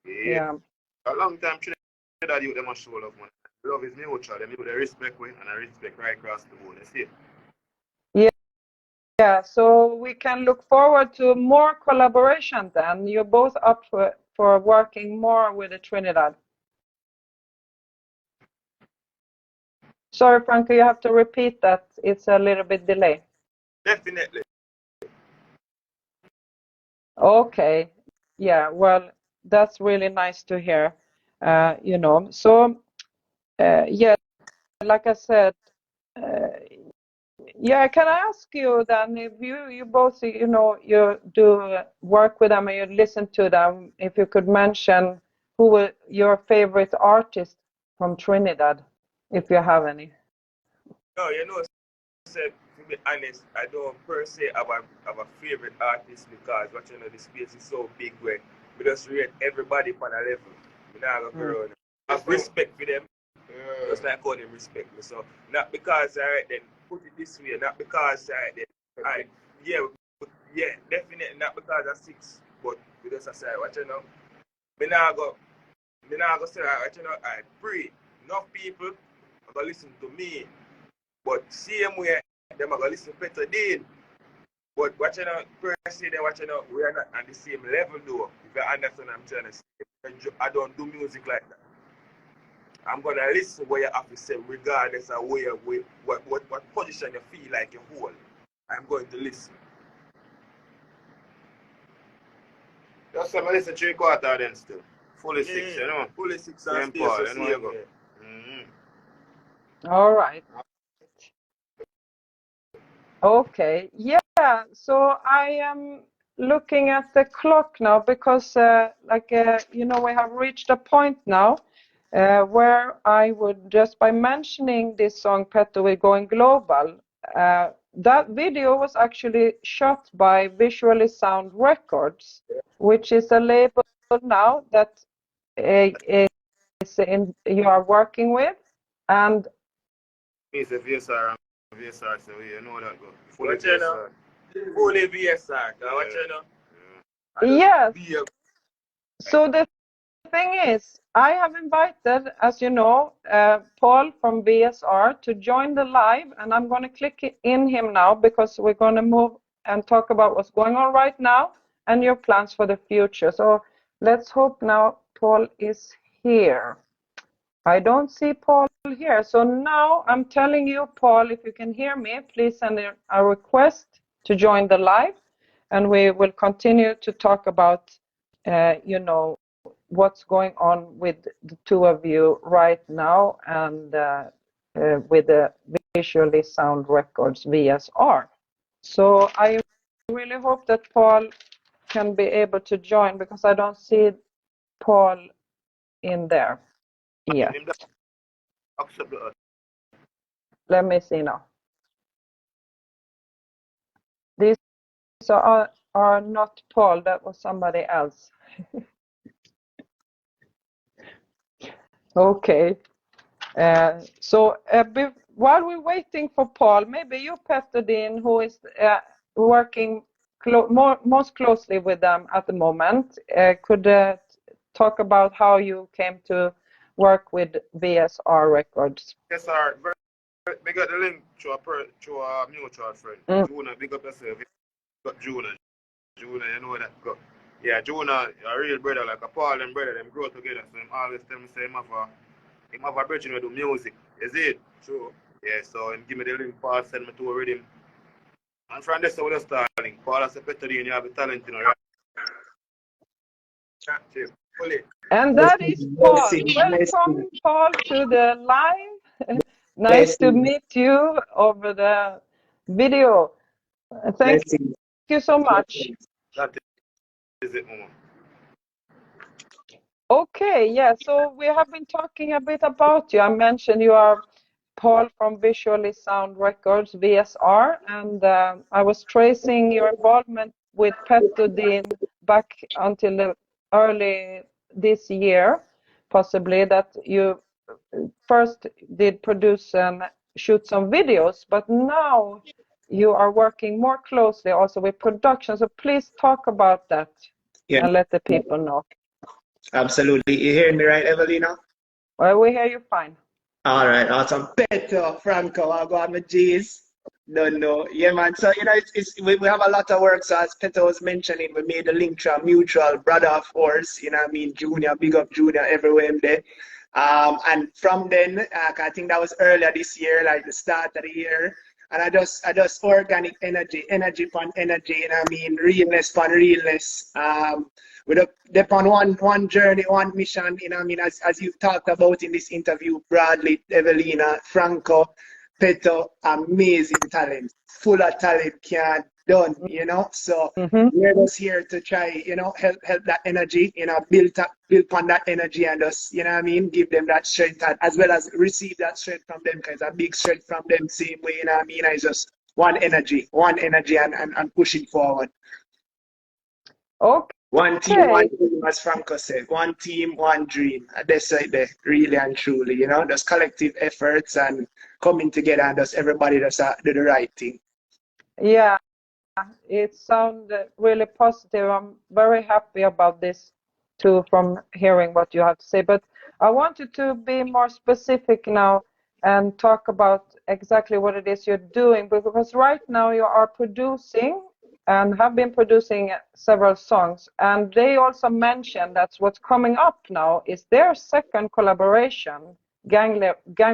Yeah. A long time Trinidad youth them a show love, man. Love is mutual. Them youth they respect me and I respect right across the board. You see? Yeah, so we can look forward to more collaboration then. You're both up for working more with the Trinidad. Sorry, Franco, you have to repeat that. It's a little bit delay. Definitely. Okay. Yeah, well, that's really nice to hear. You know, so yeah, like I said, yeah, can I ask you then if you both, you know, you do work with them and you listen to them, if you could mention who were your favorite artists from Trinidad, if you have any. No, you know, to be honest, I don't per se have a favorite artist because what you know the space is so big where we just rate everybody on a level. We not go around. I have respect for them. Just like how them respect me. So not because then put it this way, not because then yeah, definitely not because of 6 but we just say, watch you know. Me now go say, watch you know, I pray. Enough people are going to listen to me. But same way, them are going to listen to Pettodene. But watch you know, personally, watch you know, we are not on the same level though. If you understand what I'm trying to say. I don't do music like that. I'm going to listen what you have to say regardless of where, what position you feel like you hold. I'm going to listen. Just say, I listen 3/4 then still. Fully 6, you know? Fully 6 and Paul, you know you go. All right. Okay. Yeah. So I am looking at the clock now because, you know, we have reached a point now where I would just by mentioning this song, Petto We're Going Global, that video was actually shot by Visually Sound Records, which is a label now that you are working with, and it's a VSR and VSR, so you know that go. Fully VSR. Fully VSR. What you know? Yes. So the thing is, I have invited, as you know, Paul from VSR to join the live, and I'm going to click in him now because we're going to move and talk about what's going on right now and your plans for the future. So let's hope now Paul is here. I don't see Paul here. So now I'm telling you, Paul, if you can hear me, please send a request to join the live, and we will continue to talk about, you know, what's going on with the two of you right now and with the Visually Sound Records VSR. So I really hope that Paul can be able to join because I don't see Paul in there yet. Let me see now. These are not Paul, that was somebody else. Okay. So while we're waiting for Paul, maybe you, Pettodene, who is working most closely with them at the moment, could talk about how you came to work with VSR Records. VSR, we got the link to a mutual friend. Juna, big up yourself. Got Juna, you know that. Yeah, Juna, a real brother, like a Paul and brother, them grow together. So him always tell me say him have a bridge to do music. Is it? True. Yeah, so him give me the link, Paul send me to a rhythm. And from this, I will start link. Paul has a Pettodene, you have a talent, you know, right? And that is Paul. Welcome, Paul, to the live. Nice to meet you over the video. Thank you so much. That is it, Mama. Okay, yeah, so we have been talking a bit about you. I mentioned you are Paul from Visually Sound Records, VSR, and I was tracing your involvement with Pettodene back until the early this year, possibly, that you first did produce and shoot some videos, but now you are working more closely also with production. So please talk about that and let the people know. Absolutely. You hear me right, Everlina? Well, we hear you fine. All right, awesome. Petto, Franco, I'll go on with G's. Don't know. Yeah, man. So, you know, we have a lot of work. So, as Petto was mentioning, we made the link to a mutual brother of ours, you know what I mean? Junior, big up Junior everywhere in there. And from then, I think that was earlier this year, like the start of the year. And I just organic energy upon energy, you know what I mean? Realness upon realness. We're upon one journey, one mission, you know what I mean? As you've talked about in this interview, Bradley, Everlina, Franco, Petto, amazing talent, full of talent, can't done, you know? So we're just here to try, you know, help that energy, you know, build upon that energy and just, you know what I mean, give them that strength as well as receive that strength from them, because a big strength from them same way, you know what I mean? It's just one energy and pushing forward. Okay. One team, one dream, as Franco said. One team, one dream. That's right there, really and truly, you know, just collective efforts and coming together and just everybody just do the right thing. Yeah, it sounded really positive. I'm very happy about this too from hearing what you have to say. But I wanted to be more specific now and talk about exactly what it is you're doing, because right now you are producing and have been producing several songs, and they also mentioned that's what's coming up now is their second collaboration, gang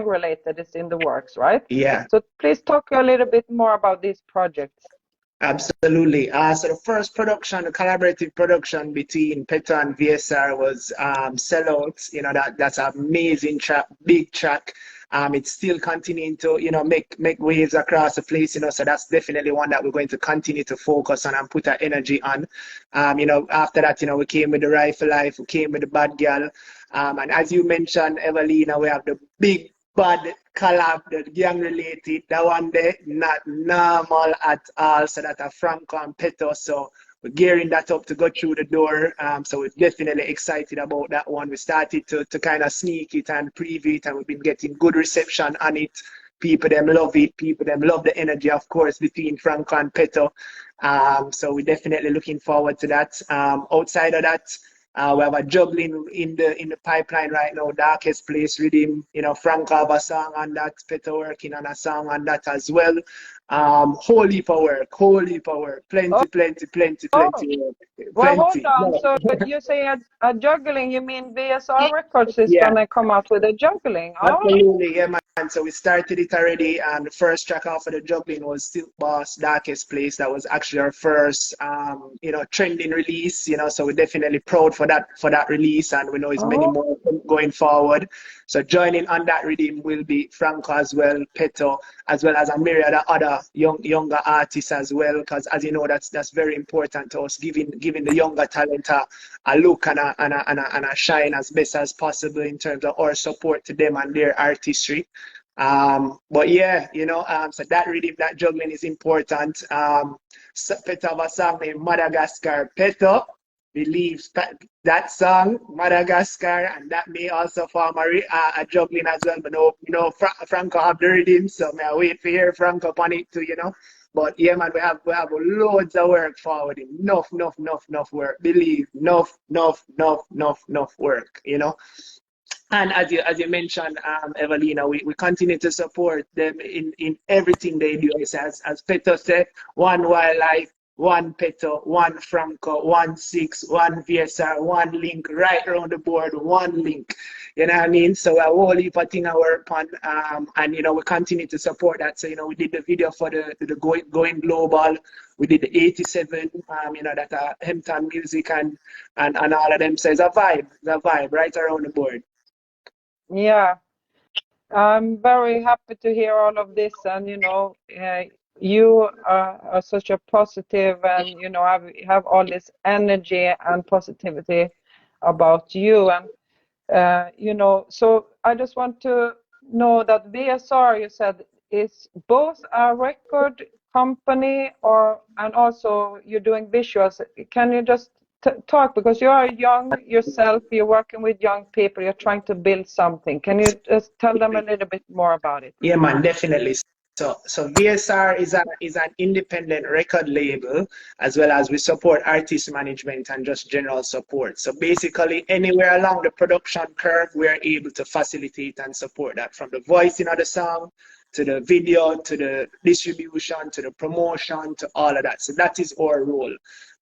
related, is in the works, right? Yeah. So please talk a little bit more about these projects. Absolutely. So the first production, the collaborative production between Petto and VSR was Sellouts. You know, that's an amazing track, big track. It's still continuing to, you know, make waves across the place, you know, so that's definitely one that we're going to continue to focus on and put our energy on. You know, after that, you know, we came with the Rifle Life, we came with the Bad Girl. And as you mentioned, Everlina, we have the big bad collab, the gang related, that one there, not normal at all. So that are Franco and Petto. So we're gearing that up to go through the door. So we're definitely excited about that one. We started to kind of sneak it and preview it, and we've been getting good reception on it. People them love it. People them love the energy, of course, between Franco and Petto. So we're definitely looking forward to that. Outside of that, we have a juggling in the pipeline right now, Darkest Place Rhythm. You know, Franco have a song on that, Petto working on a song on that as well. Whole heap of work, plenty work. Well, hold Plenty. on. So you say a juggling, you mean VSR Records is Yeah. gonna come out with a juggling? Oh, Absolutely, yeah, man. So we started it already, and the first track off of the juggling was Still Boss, Darkest Place. That was actually our first, you know, trending release. You know, so we're definitely proud for that release, and we know it's many more going forward. So joining on that rhythm will be Franco as well, Petto, as well as a myriad of other younger artists as well. Because as you know, that's very important to us, giving the younger talent a look and a shine as best as possible in terms of our support to them and their artistry. But yeah, you know, so that rhythm, that juggling is important. So Petto have a song named Madagascar. Petto believes that song, Madagascar, and that may also form a juggling as well. But no, you know, Franco have the rhythm, so may I wait for hear Franco upon it too, you know. But yeah, man, we have loads of work forward. Enough work. Believe, enough work, you know. And as you mentioned, Everlina, we continue to support them in everything they do. As Petto said, one wildlife, one Petto, one Franco, 1-6, one VSR, one link, right around the board, one link. You know what I mean? So a whole heap of thing I work on, and you know, we continue to support that. So you know, we did the video for the going global. We did the 87, you know, that Hampton Music and all of them. So it's a vibe right around the board. yeah. I'm very happy to hear all of this, and you know, you are such a positive, and you know, have all this energy and positivity about you, and you know, so I just want to know that VSR, you said, is both a record company and also you're doing visuals. Can you just talk, because you are young yourself, you're working with young people, you're trying to build something. Can you just tell them a little bit more about it? Yeah, man, definitely. So VSR is an independent record label, as well as we support artist management and just general support. So basically, anywhere along the production curve, we're able to facilitate and support that, from the voicing of the song to the video, to the distribution, to the promotion, to all of that. So that is our role.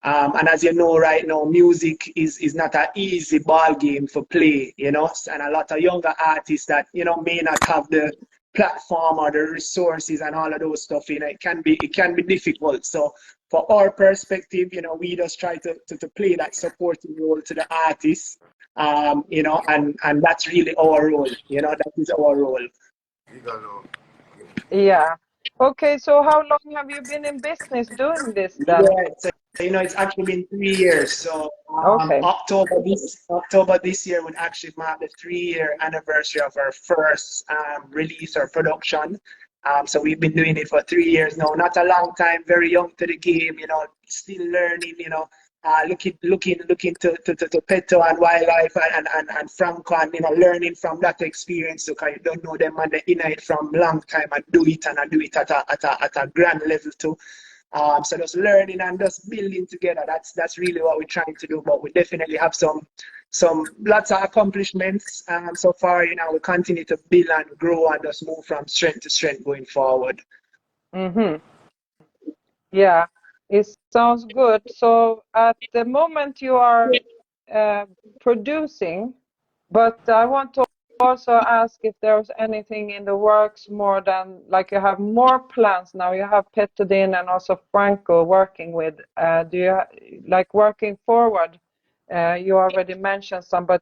And as you know, right now, music is not an easy ball game for play, you know, and a lot of younger artists that, you know, may not have the platform or the resources and all of those stuff, you know, it can be difficult. So for our perspective, you know, we just try to play that supporting role to the artists, you know, and that's really our role, you know, that is our role. Yeah. Okay, so how long have you been in business doing this then? Yeah, so, you know, it's actually been 3 years. So Okay. October this year would actually mark the 3-year anniversary of our first release or production. So we've been doing it for 3 years now. Not a long time, very young to the game, you know, still learning, you know, looking to Petto and Wildlife and Franco, and you know, learning from that experience, because you don't know them and they in it from long time and do it at a grand level too. So just learning and just building together. That's really what we're trying to do. But we definitely have some lots of accomplishments so far. You know, we continue to build and grow and just move from strength to strength going forward. Yeah, it sounds good. So at the moment you are producing, but I want to also ask if there's anything in the works more than, like, you have more plans now. You have Pettodene and also Franco working with. Do you like working forward? You already mentioned some, but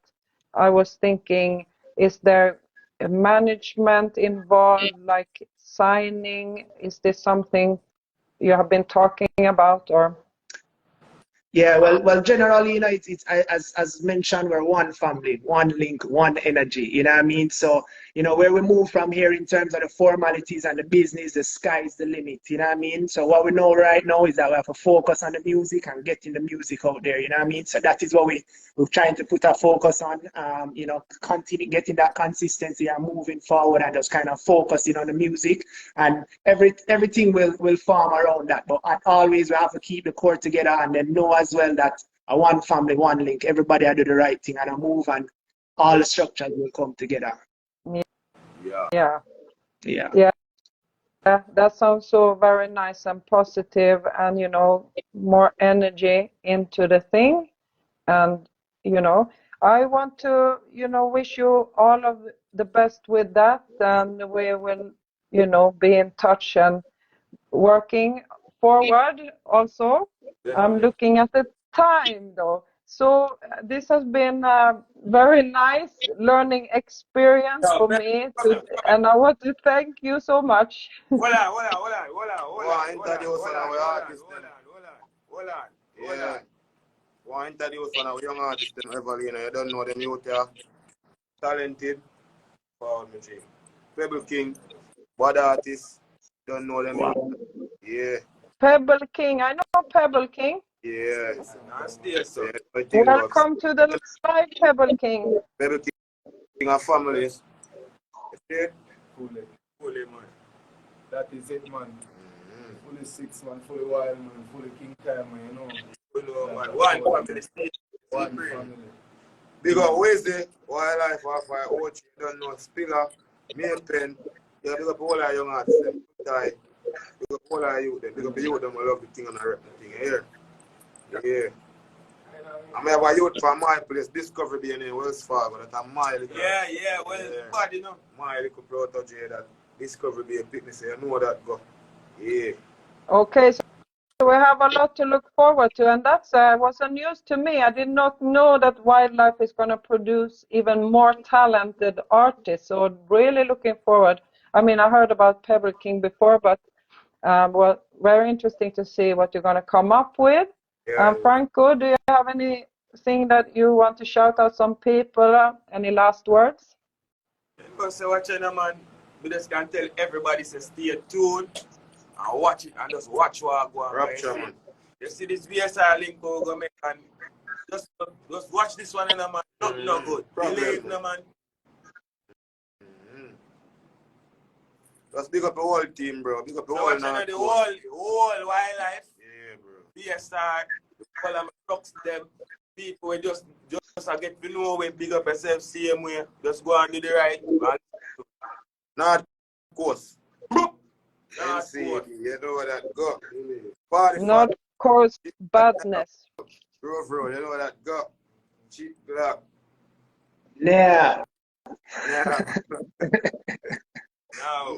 I was thinking, is there a management involved, like signing? Is this something you have been talking about, or? Yeah, well, generally, you know, it's as mentioned, we're one family, one link, one energy. You know what I mean? So, you know, where we move from here in terms of the formalities and the business, the sky is the limit. You know what I mean? So what we know right now is that we have to focus on the music and getting the music out there. You know what I mean? So that is what we're trying to put our focus on. You know, continue getting that consistency and moving forward and just kind of focusing on the music, and everything will form around that. But always we have to keep the core together and then know as well that a one family, one link, everybody will do the right thing and a move, and all the structures will come together. Yeah, that sounds so very nice and positive, and, you know, more energy into the thing. And, you know, I want to, you know, wish you all of the best with that, and we will, you know, be in touch and working forward also. I'm looking at the time though. So this has been a very nice learning experience for me, and I want to thank you so much. Hold on. Want to introduce one of our young artists, Everlina. You don't know them, youth are talented. Follow me, Jim. Peble King, bad artist. Don't know them. Wow. Yeah. Peble King, I know Peble King. Yeah. Welcome to the live, Peble King. Peble King are families. Yeah. Fully, man. That is it, man. Fully 6 man, fully wild, man, fully king time, man, you know. One family. Big up Wednesday, Wildlife, Wi-Fi, Ochi, you don't know, Spiller, Main Pen. Yeah, big up all our young artists, them. Big up all our youth, big up the youth, them, I love the thing and I rep the thing here. Yeah. I have a youth from my place, Discovery being in Wells Fargo, that I'm my little. Bad, you know. My little protege that Discovery be a picnic, so you know that go. Yeah. Okay, so we have a lot to look forward to, and that was a news to me. I did not know that Wildlife is going to produce even more talented artists, so really looking forward. I mean, I heard about Peble King before, but well, very interesting to see what you're going to come up with. Yeah. Franco, do you have anything that you want to shout out some people? Any last words? So watching, man, we just can tell everybody to stay tuned and watch it, and just watch what I go on. Rapture, man. You see this VSR link we're going to make, and just watch this one, man. Nothing no good. Believe, man. Just big up the whole team, bro. Big up the So whole watching the whole Wildlife. Yeah, bro. VSR, all of my trucks, them people we just get to know we big up yourself same way. Just go and do the right. Not course. Not NC, course. you know that go. Party Not fat. cause badness. Bro, you know that go. Cheap Glock. Yeah. Yeah. Now,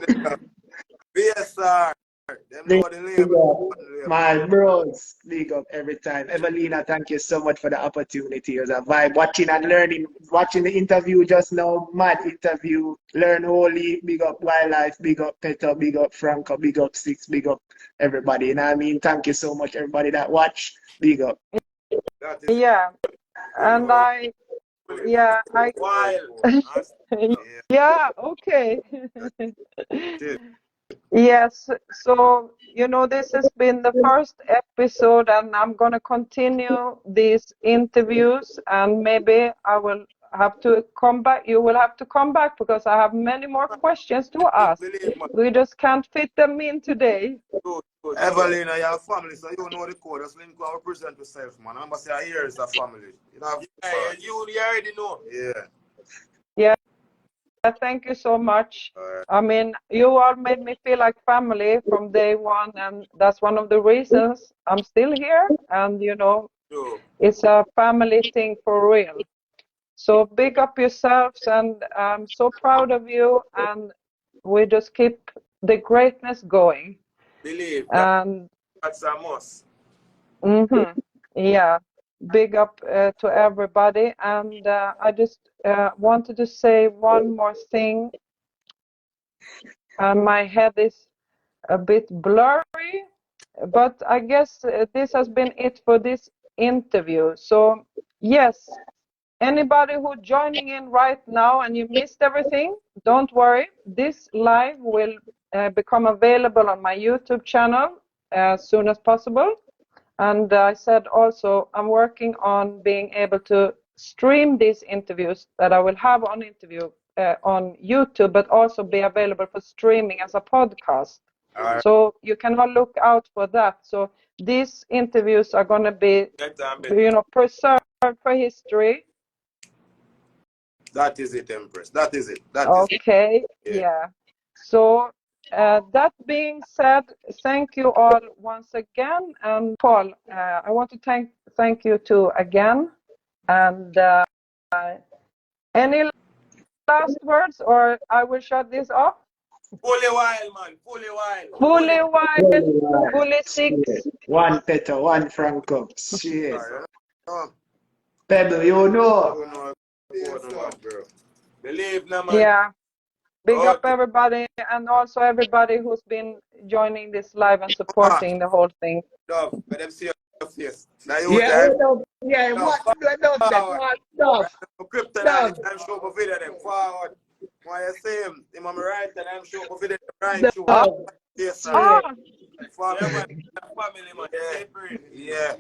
VSR. Them know the name. My bros, big up every time. Everlina, thank you so much for the opportunity. It was a vibe watching and learning. Watching the interview just now, mad interview. Learn wholly. Big up Wildlife, big up Petto, big up Franco, big up Six, big up everybody. You know what I mean? Thank you so much, everybody that watch. Big up. Yeah, and wild. yeah, okay. Yes, so, you know, this has been the first episode, and I'm going to continue these interviews, and maybe I will have to come back. You will have to come back because I have many more questions to ask. Believe, man. We just can't fit them in today. Good. Everlina, you have family, so you know the code. Just link and represent yourself, man. Remember, say here is a family. You know, Yeah, you already know. yeah. Yeah, thank you so much. I mean, you all made me feel like family from day one, and that's one of the reasons I'm still here. And you know, True. it's a family thing for real. So big up yourselves, and I'm so proud of you. And we just keep the greatness going. Believe And that's a must. yeah, big up to everybody. And I just wanted to say one more thing. My head is a bit blurry, but I guess this has been it for this interview. So yes, anybody who joining in right now and you missed everything, don't worry. This live will become available on my YouTube channel as soon as possible. And I said also I'm working on being able to stream these interviews that I will have on YouTube, but also be available for streaming as a podcast. So you can all look out for that. So these interviews are going to be, preserved for history. That is it, Empress. That is it. Okay, yeah. So that being said, thank you all once again. And Paul, I want to thank you too again. And any last words, or I will shut this off? Fully wild, man. Fully wild. Fully wild, fully six. One Petto, one Franco. Shit. Peble, you know. Believe, no, man. Yeah. Big up everybody, and also everybody who's been joining this live and supporting the whole thing. Dove, let them see your face. Now you Kryptonite, I'm sure for video them forward. Why you see him? Him on my right, and I'm sure for video them right too. Yes, sir. Family, man. Yeah.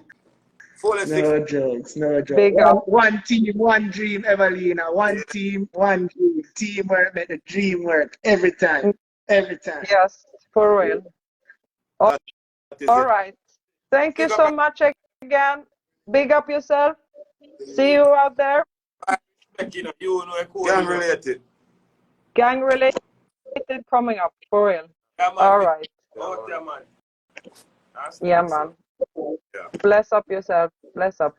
No jokes, no jokes. Big up. One team, one dream, Everlina. One team, one dream. Teamwork make the dream work every time. Every time. Yes, for real. All right. Thank you so much again. Big up yourself. See you out there. Gang related. Gang related coming up, for real. All right. Yeah, man. Bless up yourself. Bless up.